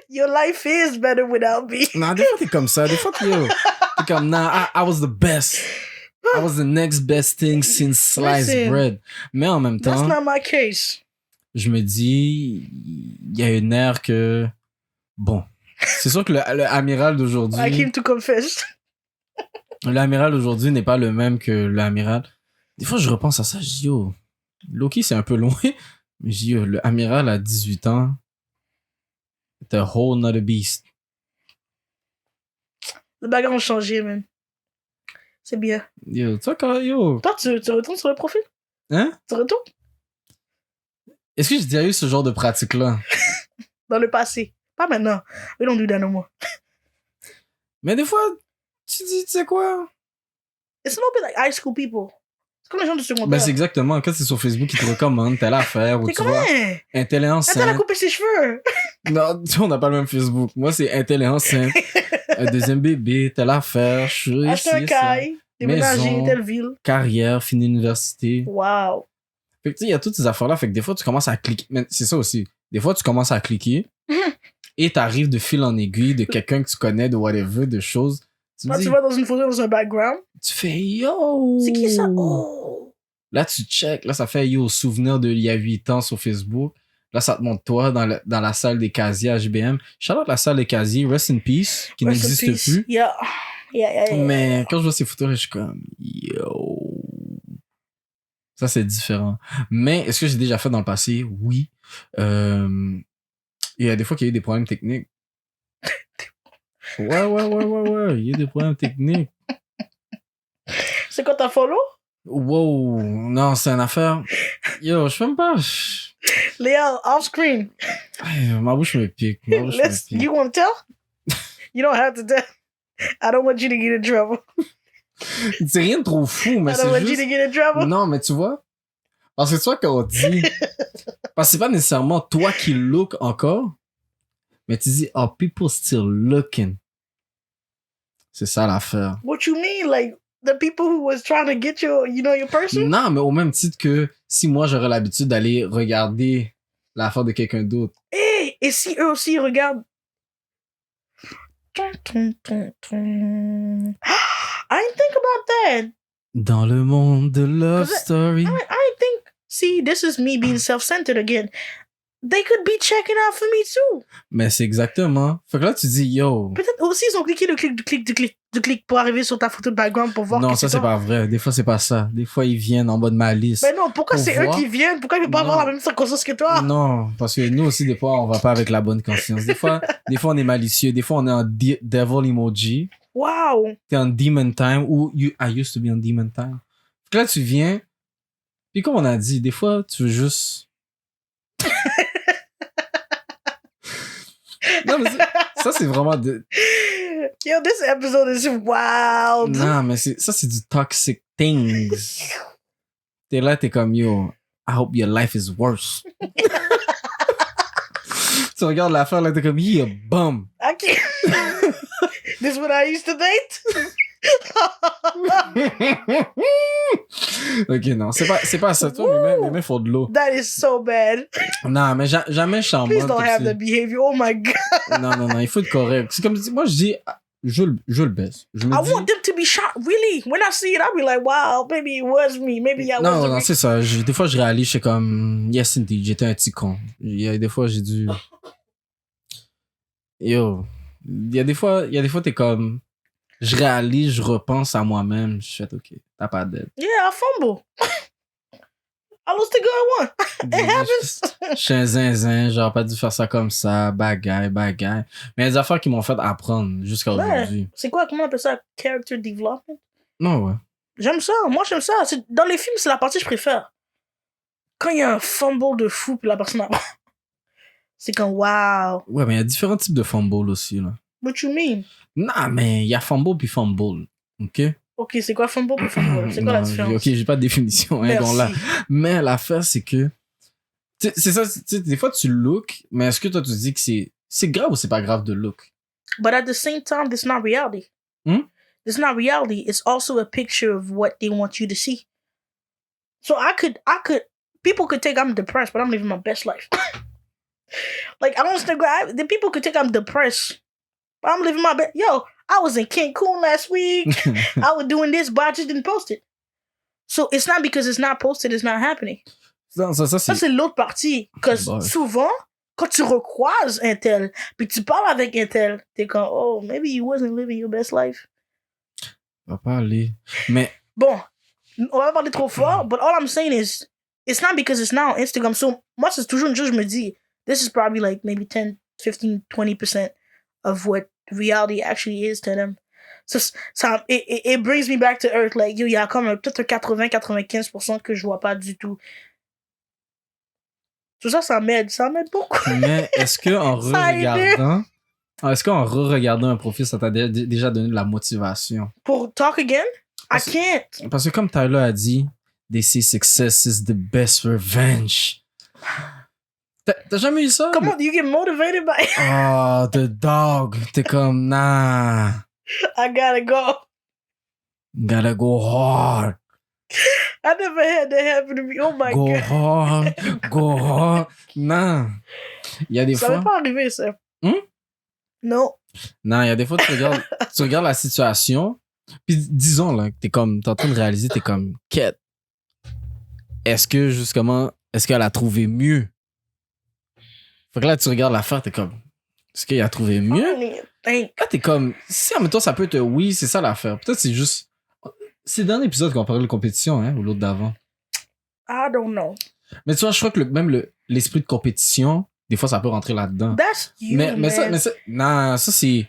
[SPEAKER 2] your life is better without me.
[SPEAKER 1] Non, des fois t'es comme ça, des fois t'es comme, nah, I was the best. I was the next best thing since sliced bread. Mais en même temps,
[SPEAKER 2] that's not my case.
[SPEAKER 1] Je me dis, il y a une ère que, bon, c'est sûr que le amiral d'aujourd'hui...
[SPEAKER 2] I came to confess.
[SPEAKER 1] L'amiral d'aujourd'hui n'est pas le même que l'amiral. Des fois, je repense à ça, je dis, yo, Loki, c'est un peu loin, mais je dis, yo, le amiral à 18 ans, c'est a whole nother beast.
[SPEAKER 2] Les bagarres ont changé, man. C'est bien.
[SPEAKER 1] Yo, toi, yo.
[SPEAKER 2] Toi, tu retournes sur le profil?
[SPEAKER 1] Hein?
[SPEAKER 2] Tu retournes?
[SPEAKER 1] Est-ce que j'ai déjà eu ce genre de pratique-là?
[SPEAKER 2] Dans le passé. Pas maintenant. We don't do that no more.
[SPEAKER 1] Mais des fois, tu dis, tu sais quoi?
[SPEAKER 2] It's a little bit like high school people. C'est comme les gens du secondaire.
[SPEAKER 1] Ben, c'est exactement. Quand c'est sur Facebook, ils te recommandent telle affaire. Ou
[SPEAKER 2] T'es
[SPEAKER 1] tu
[SPEAKER 2] comment?
[SPEAKER 1] vois, un tel est enceinte.
[SPEAKER 2] Elle a coupé ses cheveux.
[SPEAKER 1] Non, tu vois, on n'a pas le même Facebook. Moi, c'est un tel est enceinte. Un deuxième bébé, telle affaire. Je suis
[SPEAKER 2] Acheter un caille. Déménager, telle ville.
[SPEAKER 1] Carrière, finir l'université.
[SPEAKER 2] Wow.
[SPEAKER 1] Fait que tu sais, il y a toutes ces affaires-là. Fait que des fois, tu commences à cliquer. Mais c'est ça aussi. Des fois, tu commences à cliquer. Et t'arrives de fil en aiguille de quelqu'un que tu connais, de whatever, de choses. Tu
[SPEAKER 2] Quand
[SPEAKER 1] dis,
[SPEAKER 2] tu vas dans une photo, dans un background.
[SPEAKER 1] tu fais yo.
[SPEAKER 2] C'est qui ça? Oh.
[SPEAKER 1] Là, tu check. Là, ça fait yo, souvenir d'il y a 8 ans sur Facebook. Là, ça te montre toi dans la salle des casiers HBM. Shout-out la salle des casiers, rest in peace, qui n'existe plus.
[SPEAKER 2] Yeah.
[SPEAKER 1] Mais quand je vois ces photos, je suis comme, yo. Ça, c'est différent. Mais est-ce que j'ai déjà fait dans le passé? Oui. Il y a des fois qu'il y a eu des problèmes techniques. Ouais. Il y a eu des problèmes techniques.
[SPEAKER 2] C'est quoi ta follow?
[SPEAKER 1] Wow. Non, c'est une affaire. Yo, je sais même pas.
[SPEAKER 2] Léa, off screen.
[SPEAKER 1] Ma bouche me pique.
[SPEAKER 2] You want to tell? You don't have to tell. I don't want you to get in trouble.
[SPEAKER 1] C'est rien de trop fou, mais
[SPEAKER 2] I
[SPEAKER 1] c'est
[SPEAKER 2] don't want
[SPEAKER 1] juste...
[SPEAKER 2] you to get in trouble.
[SPEAKER 1] Non, mais tu vois, parce que tu vois, quand on dit... parce que c'est pas nécessairement toi qui look encore, mais tu dis, oh, people still looking. C'est ça l'affaire.
[SPEAKER 2] What you mean? Like, the people who was trying to get your person?
[SPEAKER 1] Non, mais au même titre que si moi, j'aurais l'habitude d'aller regarder l'affaire de quelqu'un d'autre.
[SPEAKER 2] Hey, et si eux aussi regardent... I didn't think about that.
[SPEAKER 1] Dans le monde de Love Story.
[SPEAKER 2] I think, see, this is me being self-centered again. they could be checking out for me too.
[SPEAKER 1] Mais c'est exactement. Fait que là, tu dis, yo.
[SPEAKER 2] Peut-être aussi, ils ont cliqué de clic pour arriver sur ta photo de background pour voir
[SPEAKER 1] Non,
[SPEAKER 2] que
[SPEAKER 1] ça, c'est pas vrai. Des fois, c'est pas ça. Des fois, ils viennent en mode malice.
[SPEAKER 2] Mais non, pourquoi
[SPEAKER 1] Pour
[SPEAKER 2] c'est eux
[SPEAKER 1] voir.
[SPEAKER 2] qui viennent? Pourquoi ils peuvent pas avoir la même circonstance que toi?
[SPEAKER 1] Non, parce que nous aussi, des fois, on va pas avec la bonne conscience. Des fois, on est malicieux. Des fois, on est en devil emoji.
[SPEAKER 2] Wow!
[SPEAKER 1] T'es en demon time ou I used to be on demon time. Fait que là, tu viens. Puis comme on a dit, des fois, tu veux juste. Non, mais ça, c'est vraiment de.
[SPEAKER 2] Yo, this episode is wild.
[SPEAKER 1] Non, mais ça, c'est du toxic things. T'es là, t'es comme, yo, I hope your life is worse. Tu regardes l'affaire, là, t'es comme, he a bum.
[SPEAKER 2] Okay. This is what I used to date?
[SPEAKER 1] Ok, non, c'est pas ça. Toi, mes mains font de l'eau.
[SPEAKER 2] That is so bad.
[SPEAKER 1] Non, mais jamais je suis en
[SPEAKER 2] Please
[SPEAKER 1] mode
[SPEAKER 2] don't
[SPEAKER 1] comme
[SPEAKER 2] have
[SPEAKER 1] ça.
[SPEAKER 2] that behavior. Oh my God.
[SPEAKER 1] Non, il faut être correct. C'est comme, moi, je dis, je le baisse. Je me
[SPEAKER 2] I
[SPEAKER 1] dis,
[SPEAKER 2] want them to be shocked. Really? When I see it, I'll be like, wow, maybe it was me. Maybe I
[SPEAKER 1] non,
[SPEAKER 2] wasn't.
[SPEAKER 1] c'est ça. Des fois, je réalise, je suis comme, yes, indeed, j'étais un petit con. Il y a des fois, j'ai dû. Yo. Il y a des fois, t'es comme, je réalise, je repense à moi-même. Je fais, ok, t'as pas d'aide.
[SPEAKER 2] Yeah, I fumble. I lost the good one. It happens.
[SPEAKER 1] Je suis un zinzin, j'aurais pas dû faire ça comme ça, bagaille. Mais il y a des affaires qui m'ont fait apprendre jusqu'à aujourd'hui.
[SPEAKER 2] C'est quoi, comment on appelle ça? Character development?
[SPEAKER 1] Non, ouais.
[SPEAKER 2] J'aime ça. Moi, j'aime ça. Dans les films, c'est la partie que je préfère. Quand il y a un fumble de fou, puis la personne a... C'est comme, wow.
[SPEAKER 1] Ouais, mais il y a différents types de fumble aussi, là.
[SPEAKER 2] What you mean?
[SPEAKER 1] Non, mais il y a fumble puis fumble. OK?
[SPEAKER 2] Ok, c'est quoi fumble puis fumble? C'est quoi la
[SPEAKER 1] Non,
[SPEAKER 2] différence?
[SPEAKER 1] OK, j'ai pas de définition. Hein, donc là. Mais l'affaire, c'est que... C'est ça, des fois, tu look, mais est-ce que toi, tu dis que c'est grave ou c'est pas grave de look?
[SPEAKER 2] But at the same time, this is not reality. It's not reality. It's also a picture of what they want you to see. So people could think I'm depressed, but I'm living my best life. Like, on Instagram, the people could think I'm depressed, but I'm living my best. Yo, I was in Cancun last week. I was doing this, but I just didn't post it. So it's not because it's not posted, it's not happening.
[SPEAKER 1] Non, ça,
[SPEAKER 2] c'est l'autre partie. Parce que souvent, quand tu recroises un tel, puis tu parles avec un tel, t'es comme, oh, maybe you wasn't living your best life.
[SPEAKER 1] Va pas aller. Mais...
[SPEAKER 2] Bon, on va parler trop fort, but all I'm saying is, it's not because it's now on Instagram. So, moi, c'est toujours une chose, je me dis, this is probably like maybe 10, 15, 20% of what reality actually is to them. So, it brings me back to earth. Like, yo, il y a comme peut-être 80-95% que je vois pas du tout. Tout ça, ça m'aide beaucoup.
[SPEAKER 1] Mais est-ce qu'en re-regardant un profil, ça t'a déjà donné de la motivation?
[SPEAKER 2] Pour talk again? I can't.
[SPEAKER 1] Parce que comme Tyler a dit, they say success is the best revenge. T'as jamais eu ça?
[SPEAKER 2] Comment you get motivated by?
[SPEAKER 1] Oh, the dog. T'es comme, nah.
[SPEAKER 2] I gotta go.
[SPEAKER 1] Gotta go hard.
[SPEAKER 2] I never had that happen to me. Oh my God.
[SPEAKER 1] Go hard. Non. Il y a des fois.
[SPEAKER 2] Ça m'est pas arrivé, ça. Non.
[SPEAKER 1] Non, il y a des fois, tu regardes la situation. Puis disons, là, que t'es en train de réaliser, t'es comme, quête. Est-ce qu'elle a trouvé mieux? Fait que là, tu regardes l'affaire, t'es comme, est-ce qu'il a trouvé mieux? Là, t'es comme, si en même temps, ça peut être oui, c'est ça l'affaire. Peut-être c'est juste. C'est dans l'épisode qu'on parlait de compétition, hein, ou l'autre d'avant.
[SPEAKER 2] I don't know.
[SPEAKER 1] Mais tu vois, je crois que même l'esprit de compétition, des fois, ça peut rentrer là-dedans.
[SPEAKER 2] That's you,
[SPEAKER 1] mais ça, non, ça c'est.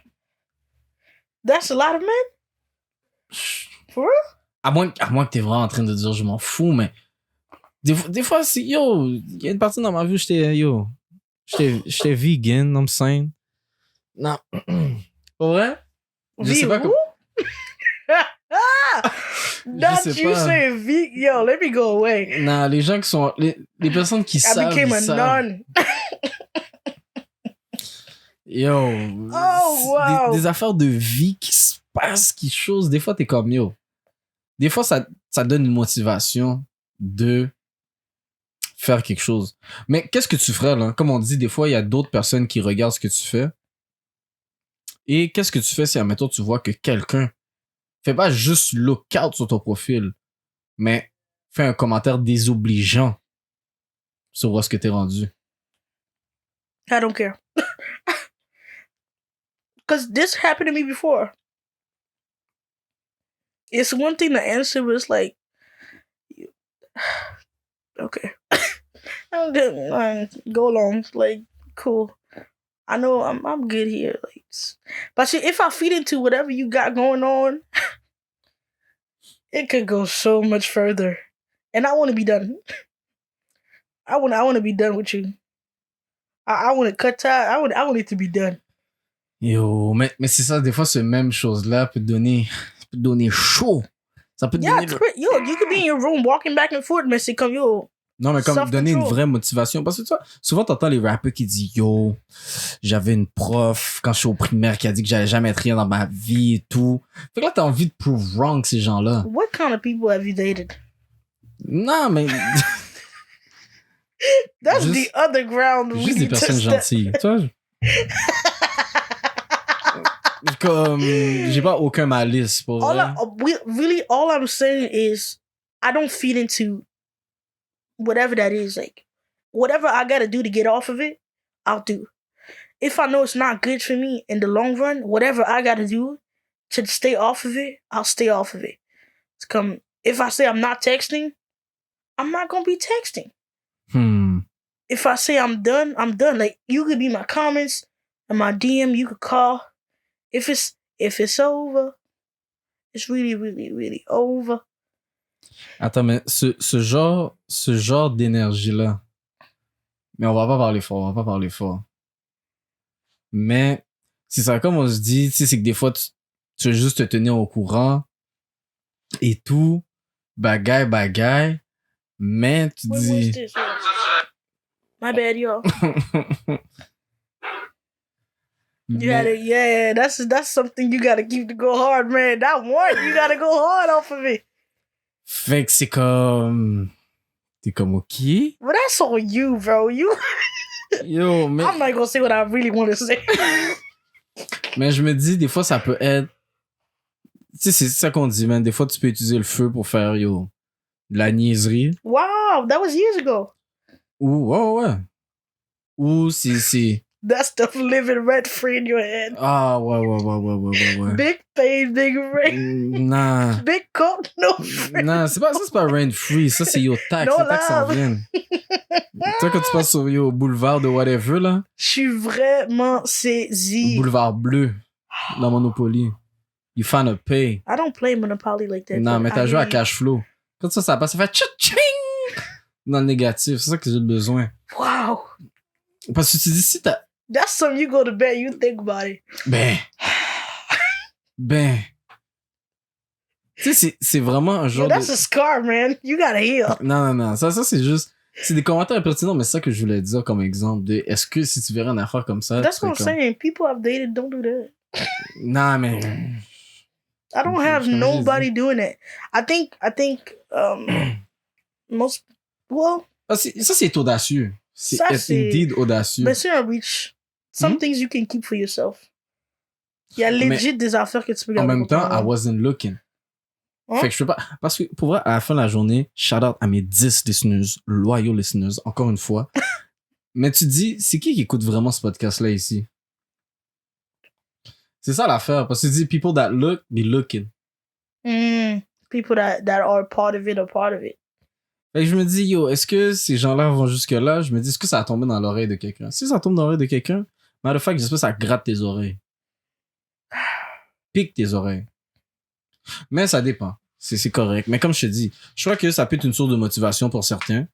[SPEAKER 2] That's a lot of men? For real?
[SPEAKER 1] À moins que t'es vraiment en train de dire je m'en fous, mais des fois, c'est yo, il y a une partie dans ma vie où j'étais vegan, I'm saying. Non. Pour vrai? Je sais pas comment.
[SPEAKER 2] Not you say vegan. Yo, let me go away.
[SPEAKER 1] Non, les gens qui sont. Les personnes qui savent.
[SPEAKER 2] I became a nun.
[SPEAKER 1] Yo.
[SPEAKER 2] Oh, wow.
[SPEAKER 1] Des affaires de vie qui se passent, qui chose. Des fois, t'es comme yo. Des fois, ça donne une motivation de faire quelque chose. Mais qu'est-ce que tu ferais, là? Comme on dit, des fois, il y a d'autres personnes qui regardent ce que tu fais. Et qu'est-ce que tu fais si, admettons, tu vois que quelqu'un fait pas juste look out sur ton profil, mais fait un commentaire désobligeant sur où est-ce que t'es rendu?
[SPEAKER 2] I don't care. Because this happened to me before. It's one thing to answer, but it's like, okay. Go along. Like, cool. I know I'm good here. Like, but see, if I feed into whatever you got going on, it could go so much further. And I want to be done. I want to be done with you. I want to cut tie. I want it to be done.
[SPEAKER 1] Yo, mais c'est ça, des fois, ce même chose-là peut te donner chaud. Ça peut te donner...
[SPEAKER 2] Yo, you could be in your room walking back and forth, mais c'est comme, yo...
[SPEAKER 1] Non, mais comme donner une vraie motivation. Parce que tu vois, souvent, t'entends les rappeurs qui disent, yo, j'avais une prof quand je suis au primaire qui a dit que j'allais jamais être rien dans ma vie et tout. Fait que là, t'as envie de prove wrong, ces gens-là.
[SPEAKER 2] What kind of people have you dated?
[SPEAKER 1] Non, mais...
[SPEAKER 2] That's juste, the underground.
[SPEAKER 1] Juste des personnes gentilles. Tu vois? Comme, j'ai pas aucun malice pour vrai.
[SPEAKER 2] All I'm saying is, I don't feed into whatever that is. Like, whatever I gotta do to get off of it, I'll do. If I know it's not good for me in the long run, whatever I gotta do to stay off of it, I'll stay off of it. It's come, if I say I'm not texting, I'm not gonna be texting. If I say I'm done, I'm done. Like, you could be my comments and my DM, you could call. If it's over, it's really, really, really over.
[SPEAKER 1] Attends, mais ce genre d'énergie-là, mais on va pas parler fort. Mais c'est ça, comme on se dit, tu sais, c'est que des fois, tu veux juste te tenir au courant et tout, bagaille, mais tu dis...
[SPEAKER 2] My bad, yo. Yeah, that's something you gotta keep to go hard, man. That one, you gotta go hard off of it.
[SPEAKER 1] Fait que c'est comme... T'es comme, OK.
[SPEAKER 2] Well, that's on you, bro.
[SPEAKER 1] Yo, mais...
[SPEAKER 2] I'm not gonna say what I really want to say.
[SPEAKER 1] Mais je me dis, des fois, ça peut être... Tu sais, c'est ça qu'on dit, man. Des fois, tu peux utiliser le feu pour faire, de la niaiserie.
[SPEAKER 2] Wow, that was years ago.
[SPEAKER 1] Ou, ouais. Ou c'est...
[SPEAKER 2] That stuff living rent free in your head.
[SPEAKER 1] Ah, ouais.
[SPEAKER 2] Big pain, big rain.
[SPEAKER 1] Nah.
[SPEAKER 2] Big coke, no free.
[SPEAKER 1] Non, c'est pas rent free. Ça, c'est tax.
[SPEAKER 2] No
[SPEAKER 1] les taxes s'en viennent. Tu sais, quand tu passes sur boulevard de whatever, là.
[SPEAKER 2] Je suis vraiment saisi.
[SPEAKER 1] Boulevard bleu. Dans Monopoly. You find a pay.
[SPEAKER 2] I don't play Monopoly like that.
[SPEAKER 1] Non, mais t'as joué à cash flow. Quand ça passe, ça fait tching dans le négatif. C'est ça que j'ai besoin.
[SPEAKER 2] Wow.
[SPEAKER 1] Parce que tu dis, si t'as...
[SPEAKER 2] That's something you go to bed, you think about it.
[SPEAKER 1] Ben. Tu sais, c'est vraiment un genre
[SPEAKER 2] that's a scar, man. You gotta heal.
[SPEAKER 1] Non. Ça, c'est juste... C'est des commentaires impertinents, mais c'est ça que je voulais dire comme exemple de... Est-ce que si tu verrais une affaire comme ça...
[SPEAKER 2] That's what I'm saying. People I've dated don't do that.
[SPEAKER 1] Non, mais...
[SPEAKER 2] I don't have nobody doing it. I think, most... Well...
[SPEAKER 1] Ça, c'est audacieux. C'est indeed audacieux.
[SPEAKER 2] Mais c'est un reach. Some things you can keep for yourself. Il y a legit des affaires que tu peux garder.
[SPEAKER 1] En même temps, I wasn't looking. Hein? Fait que je peux pas... Parce que, pour vrai, à la fin de la journée, shout out à mes 10 listeners, loyal listeners, encore une fois. Mais tu dis, c'est qui écoute vraiment ce podcast-là ici? C'est ça l'affaire. Parce que tu dis, people that look, be looking.
[SPEAKER 2] People that are part of it are part of it.
[SPEAKER 1] Fait que je me dis, yo, est-ce que ces gens-là vont jusque-là? Je me dis, est-ce que ça a tombé dans l'oreille de quelqu'un? Si ça tombe dans l'oreille de quelqu'un, matter of fact, j'espère que ça gratte tes oreilles. Pique tes oreilles. Mais ça dépend. C'est correct. Mais comme je te dis, je crois que ça peut être une source de motivation pour certains.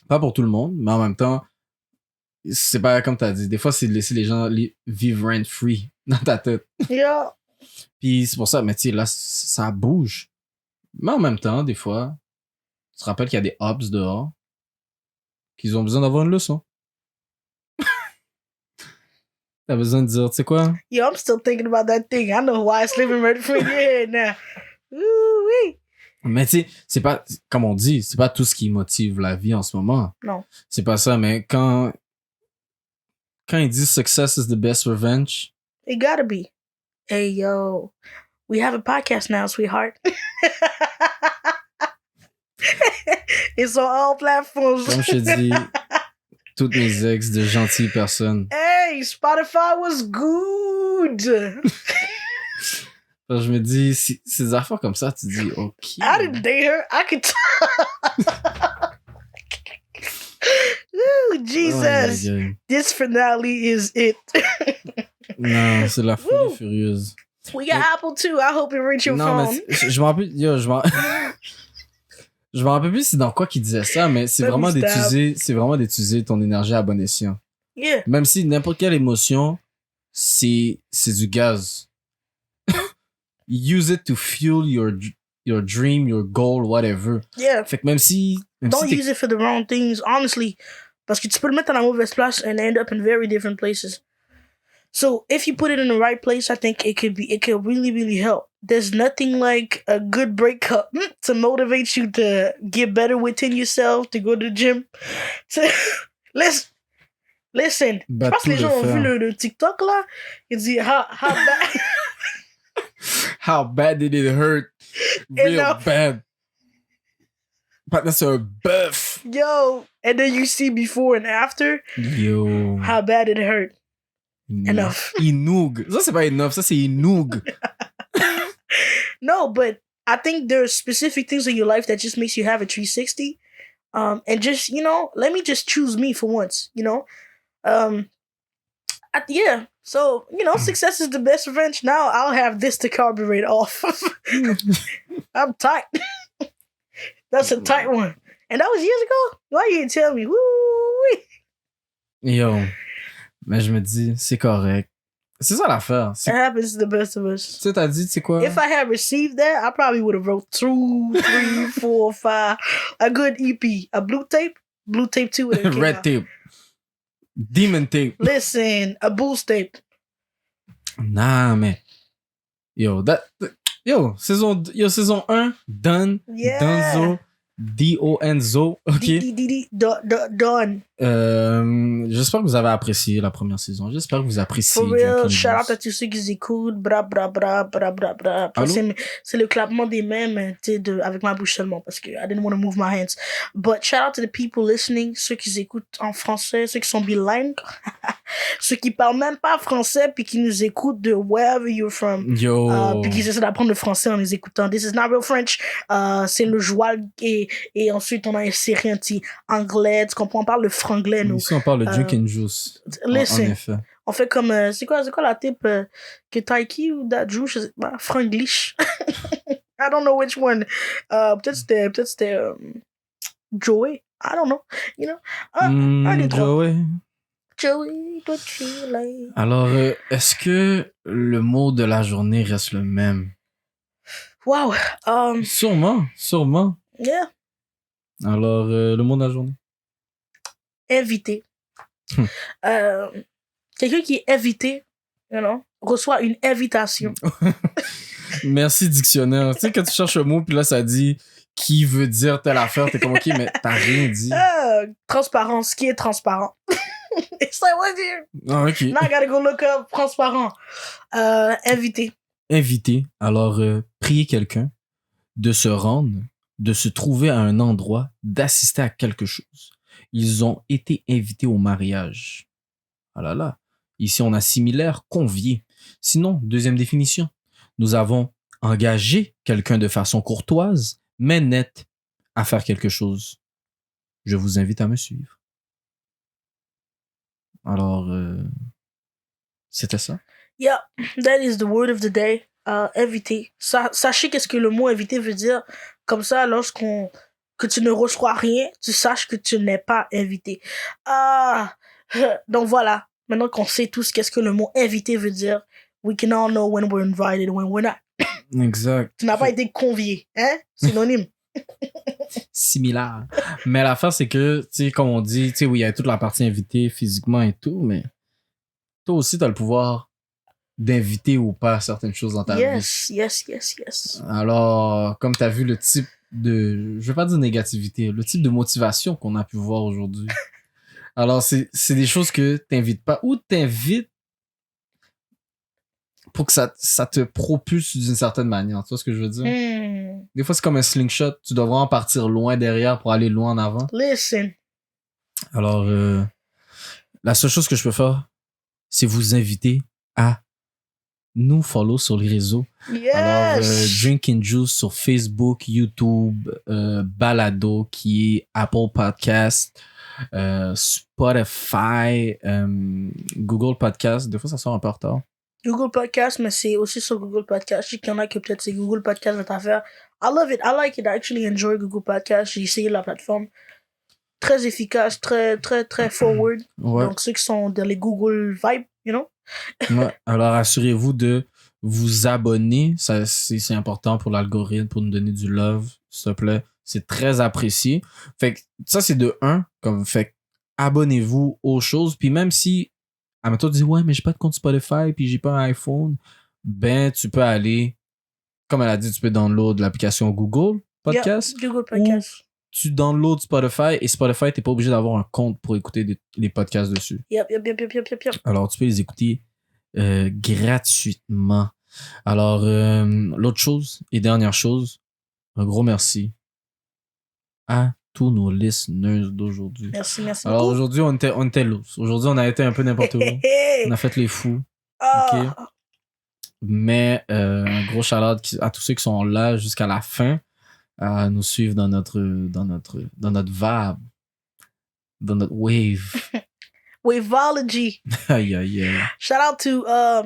[SPEAKER 1] Pas pour tout le monde, mais en même temps, c'est pas comme t'as dit. Des fois, c'est de laisser les gens vivre rent-free dans ta tête.
[SPEAKER 2] Yeah.
[SPEAKER 1] Puis c'est pour ça, mais tu sais, là, ça bouge. Mais en même temps, des fois, tu te rappelles qu'il y a des hops dehors qu'ils ont besoin d'avoir une leçon. T'as besoin de dire, tu sais quoi?
[SPEAKER 2] Yo, I'm still thinking about that thing. I know why it's living right free in your head now. Ooh-wee.
[SPEAKER 1] Mais tu sais, c'est pas, comme on dit, c'est pas tout ce qui motive la vie en ce moment.
[SPEAKER 2] Non.
[SPEAKER 1] C'est pas ça, mais quand ils disent success is the best revenge.
[SPEAKER 2] It gotta be. Hey, yo, we have a podcast now, sweetheart. It's on all platforms.
[SPEAKER 1] Comme je te dis, toutes mes ex de gentilles personnes.
[SPEAKER 2] Hey, Spotify was good.
[SPEAKER 1] Alors, je me dis, ces affaires comme ça, tu dis, OK.
[SPEAKER 2] I didn't date her. I could. Ooh, Jesus.
[SPEAKER 1] Aïe, aïe.
[SPEAKER 2] This finale is it.
[SPEAKER 1] Non, c'est la folie furieuse.
[SPEAKER 2] We got Apple too. I hope it reached your
[SPEAKER 1] Non,
[SPEAKER 2] phone.
[SPEAKER 1] mais je m'en rappelle, je m'en rappelle plus c'est dans quoi qu'il disait ça, mais c'est
[SPEAKER 2] Let
[SPEAKER 1] vraiment
[SPEAKER 2] me stab.
[SPEAKER 1] d'utiliser ton énergie à bon escient.
[SPEAKER 2] Yeah.
[SPEAKER 1] Même si n'importe quelle émotion, c'est du gaz. Use it to fuel your dream, your goal, whatever.
[SPEAKER 2] Yeah.
[SPEAKER 1] Fait que même si
[SPEAKER 2] Don't
[SPEAKER 1] t'es-
[SPEAKER 2] use it for the wrong things, honestly. Parce que tu peux le mettre dans la mauvaise place and end up in very different places. So if you put it in the right place, I think it could really, really help. There's nothing like a good breakup to motivate you to get better within yourself, to go to the gym. To listen. Je
[SPEAKER 1] Bah,
[SPEAKER 2] pense que les
[SPEAKER 1] tout
[SPEAKER 2] gens
[SPEAKER 1] le
[SPEAKER 2] ont vu
[SPEAKER 1] faire.
[SPEAKER 2] le TikTok là. Ils disent how bad.
[SPEAKER 1] How bad did it hurt? Real
[SPEAKER 2] Enough.
[SPEAKER 1] bad. But that's a buff.
[SPEAKER 2] Yo, and then you see before and after
[SPEAKER 1] Yo.
[SPEAKER 2] how bad it hurt. Enough.
[SPEAKER 1] Inoog. Ça, c'est pas enough. Ça, c'est inoog.
[SPEAKER 2] No, but I think there's specific things in your life that just makes you have a 360. And just, let me just choose me for once, yeah. So, success is the best revenge. Now I'll have this to carburate off. I'm tight. That's a tight one. And that was years ago? Why you didn't tell me? Woo!
[SPEAKER 1] Yo. Mais je me dis, c'est correct. C'est ça l'affaire.
[SPEAKER 2] It happens to the best of us.
[SPEAKER 1] Tu sais, t'as dit, tu sais quoi?
[SPEAKER 2] If I had received that, I probably would have wrote 2, 3, 4, 5. A good EP. A blue tape 2 would have came
[SPEAKER 1] Red
[SPEAKER 2] out.
[SPEAKER 1] tape. Demon tape.
[SPEAKER 2] Listen, a boost tape.
[SPEAKER 1] Nah, mais. Yo, saison 1, done.
[SPEAKER 2] Yeah.
[SPEAKER 1] Donzo. D-O-N-Z-O. OK.
[SPEAKER 2] Done.
[SPEAKER 1] J'espère que vous avez apprécié la première saison. J'espère que vous appréciez.
[SPEAKER 2] For real,
[SPEAKER 1] Drunken
[SPEAKER 2] shout out
[SPEAKER 1] Boss.
[SPEAKER 2] à tous ceux qui écoutent. Bra, bra, bra, bra, bra, bra. Après,
[SPEAKER 1] Allô?
[SPEAKER 2] c'est le clapement des mains, mais avec ma bouche seulement, parce que I didn't want to move my hands. But shout out to the people listening, ceux qui écoutent en français, ceux qui sont bilingues, ceux qui parlent même pas français, puis qui nous écoutent de wherever you're from.
[SPEAKER 1] Yo.
[SPEAKER 2] Puis qui essaient d'apprendre le français en les écoutant. This is not real French. C'est le joual et ensuite on a inséré un petit anglais. Tu comprends? On parle le franglais, nous.
[SPEAKER 1] Ici, on parle de drink and juice. En
[SPEAKER 2] Listen,
[SPEAKER 1] effet.
[SPEAKER 2] on fait comme, c'est quoi la type que Taiki ou Dadju, je sais pas, franglish. I don't know which one. Peut-être c'était Joey. I don't know. Un des trois.
[SPEAKER 1] Joey.
[SPEAKER 2] Joey, toi tu l'as.
[SPEAKER 1] Alors, est-ce que le mot de la journée reste le même?
[SPEAKER 2] Wow.
[SPEAKER 1] Sûrement.
[SPEAKER 2] Yeah.
[SPEAKER 1] Alors, le mot de la journée?
[SPEAKER 2] Invité. Quelqu'un qui est invité, reçoit une invitation.
[SPEAKER 1] Merci, dictionnaire. Tu sais, quand tu cherches un mot, puis là, ça dit qui veut dire telle affaire, t'es comme, OK, mais t'as rien dit.
[SPEAKER 2] Transparence. Qui est transparent? It's like, what here?
[SPEAKER 1] Ah, OK.
[SPEAKER 2] Now I gotta go look up transparent. Invité.
[SPEAKER 1] Inviter. Alors, prier quelqu'un de se rendre, de se trouver à un endroit, d'assister à quelque chose. Ils ont été invités au mariage. Ah là là. Ici, on a similaire, convié. Sinon, deuxième définition. Nous avons engagé quelqu'un de façon courtoise, mais nette, à faire quelque chose. Je vous invite à me suivre. Alors, c'était ça.
[SPEAKER 2] Yeah, that is the word of the day. Invité. Sachez qu'est-ce que le mot invité veut dire. Comme ça, que tu ne reçois rien, tu saches que tu n'es pas invité. Donc voilà. Maintenant qu'on sait tous qu'est-ce que le mot invité veut dire, we can all know when we're invited and when we're not.
[SPEAKER 1] Exact.
[SPEAKER 2] Tu n'as pas été convié, hein? Synonyme.
[SPEAKER 1] Similaire. Mais l'affaire, c'est que, tu sais, comme on dit, tu sais, oui, il y a toute la partie invitée physiquement et tout, mais toi aussi, t'as le pouvoir d'inviter ou pas certaines choses dans ta vie.
[SPEAKER 2] Yes.
[SPEAKER 1] Alors, comme t'as vu le type de, je vais pas dire négativité, le type de motivation qu'on a pu voir aujourd'hui. Alors, c'est des choses que t'invites pas ou t'invites pour que ça te propulse d'une certaine manière. Tu vois ce que je veux dire? Des fois, c'est comme un slingshot. Tu dois vraiment partir loin derrière pour aller loin en avant.
[SPEAKER 2] Listen.
[SPEAKER 1] Alors, la seule chose que je peux faire, c'est vous inviter à nous follow sur les réseaux.
[SPEAKER 2] Yes!
[SPEAKER 1] Alors, Drink and Juice sur Facebook, YouTube, Balado qui est Apple Podcast, Spotify, Google Podcast. Des fois, ça sort un peu en retard.
[SPEAKER 2] Google Podcast, mais c'est aussi sur Google Podcast. Je sais qu'il y en a que peut-être c'est Google Podcast notre affaire. I love it. I like it. I actually enjoy Google Podcast. J'ai essayé la plateforme. Très efficace, très forward.
[SPEAKER 1] Ouais.
[SPEAKER 2] Donc, ceux qui sont dans les Google Vibes, you know?
[SPEAKER 1] Ouais. Alors, assurez-vous de vous abonner. Ça, c'est important pour l'algorithme, pour nous donner du love, s'il te plaît. C'est très apprécié. Fait que ça, c'est de 1. Fait que abonnez-vous aux choses. Puis même si, admettons, tu dis, ouais, mais j'ai pas de compte Spotify, puis j'ai pas un iPhone, ben, tu peux aller, comme elle a dit, tu peux download l'application Google Podcast.
[SPEAKER 2] Yeah, Google Podcast.
[SPEAKER 1] Tu downloads Spotify et Spotify, t'es pas obligé d'avoir un compte pour écouter les podcasts dessus.
[SPEAKER 2] Yep.
[SPEAKER 1] Alors, tu peux les écouter gratuitement. Alors, l'autre chose et dernière chose, un gros merci à tous nos listeners d'aujourd'hui.
[SPEAKER 2] Merci
[SPEAKER 1] Alors,
[SPEAKER 2] beaucoup.
[SPEAKER 1] aujourd'hui, on était loose. Aujourd'hui, on a été un peu n'importe où. On a fait les fous. OK? Mais un gros shout-out à tous ceux qui sont là jusqu'à la fin, à nous suivre dans notre vibe, dans notre wave.
[SPEAKER 2] Waveology.
[SPEAKER 1] Aïe, aïe, aïe.
[SPEAKER 2] Shout out to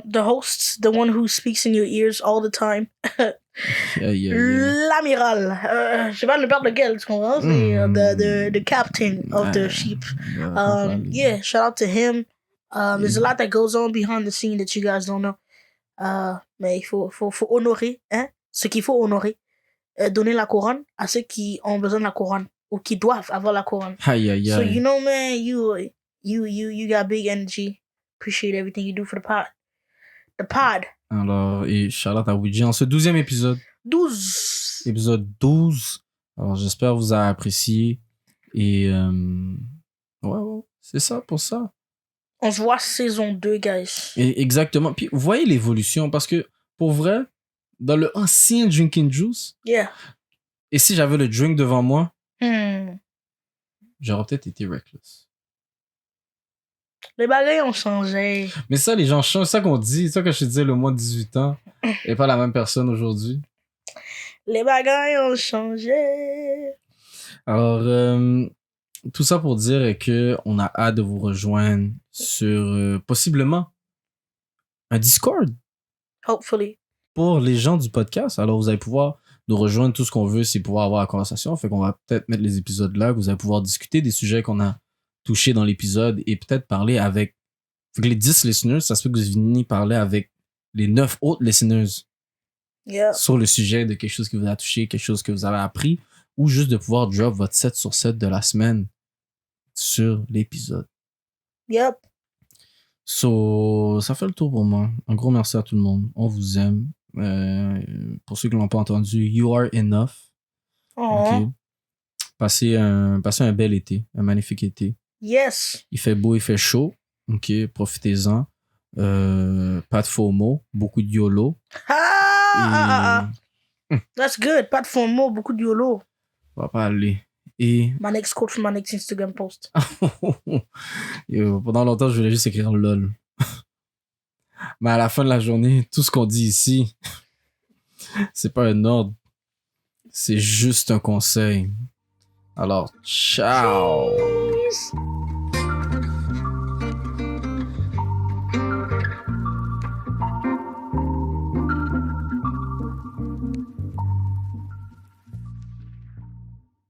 [SPEAKER 2] the hosts, the one who speaks in your ears all the time.
[SPEAKER 1] Aïe, aïe, aïe.
[SPEAKER 2] L'amiral. Je sais pas le père lequel, tu comprends? C'est the captain of the sheep. Yeah, shout out to him. There's a lot that goes on behind the scene that you guys don't know. Mais il faut honorer, hein, ce qu'il faut honorer. Donner la couronne à ceux qui ont besoin de la couronne ou qui doivent avoir la couronne.
[SPEAKER 1] Aïe, aïe, aïe.
[SPEAKER 2] So, you know, man, you got big energy. Appreciate everything you do for the pod. The pod.
[SPEAKER 1] Alors, et shout-out à Ouija en ce 12e épisode.
[SPEAKER 2] 12.
[SPEAKER 1] Épisode 12. Alors, j'espère que vous avez apprécié. Et, ouais, c'est ça pour ça.
[SPEAKER 2] On se voit saison 2, guys.
[SPEAKER 1] Et exactement. Puis, vous voyez l'évolution parce que, pour vrai, dans le ancien Drinking Juice,
[SPEAKER 2] Yeah.
[SPEAKER 1] et si j'avais le drink devant moi, j'aurais peut-être été reckless.
[SPEAKER 2] Les bagailles ont changé.
[SPEAKER 1] Mais ça, les gens changent. C'est ça qu'on dit. C'est ça que je te disais le mois de 18 ans. Et pas la même personne aujourd'hui.
[SPEAKER 2] Les bagailles ont changé.
[SPEAKER 1] Alors, tout ça pour dire que on a hâte de vous rejoindre sur possiblement un Discord.
[SPEAKER 2] Hopefully.
[SPEAKER 1] Pour les gens du podcast. Alors, vous allez pouvoir nous rejoindre. Tout ce qu'on veut, c'est pouvoir avoir la conversation. Fait qu'on va peut-être mettre les épisodes là. Vous allez pouvoir discuter des sujets qu'on a touchés dans l'épisode et peut-être parler avec les 10 listeners. Ça se peut que vous veniez parler avec les 9 autres listeners.
[SPEAKER 2] Yeah.
[SPEAKER 1] Sur le sujet de quelque chose qui vous a touché, quelque chose que vous avez appris, ou juste de pouvoir drop votre 7 sur 7 de la semaine sur l'épisode.
[SPEAKER 2] Yep.
[SPEAKER 1] So, ça fait le tour pour moi. Un gros merci à tout le monde. On vous aime. Pour ceux qui ne l'ont pas entendu, you are enough.
[SPEAKER 2] Aww.
[SPEAKER 1] Okay. Passez un bel été, un magnifique été.
[SPEAKER 2] Yes.
[SPEAKER 1] Il fait beau, il fait chaud. Ok, profitez-en. Pas de FOMO, beaucoup de YOLO.
[SPEAKER 2] That's good. Pas de FOMO, beaucoup de YOLO.
[SPEAKER 1] On va pas aller. Et
[SPEAKER 2] My next quote from my next Instagram post.
[SPEAKER 1] Yo, pendant longtemps, je voulais juste écrire LOL. Mais à la fin de la journée, tout ce qu'on dit ici, c'est pas un ordre. C'est juste un conseil. Alors, ciao!
[SPEAKER 2] Peace.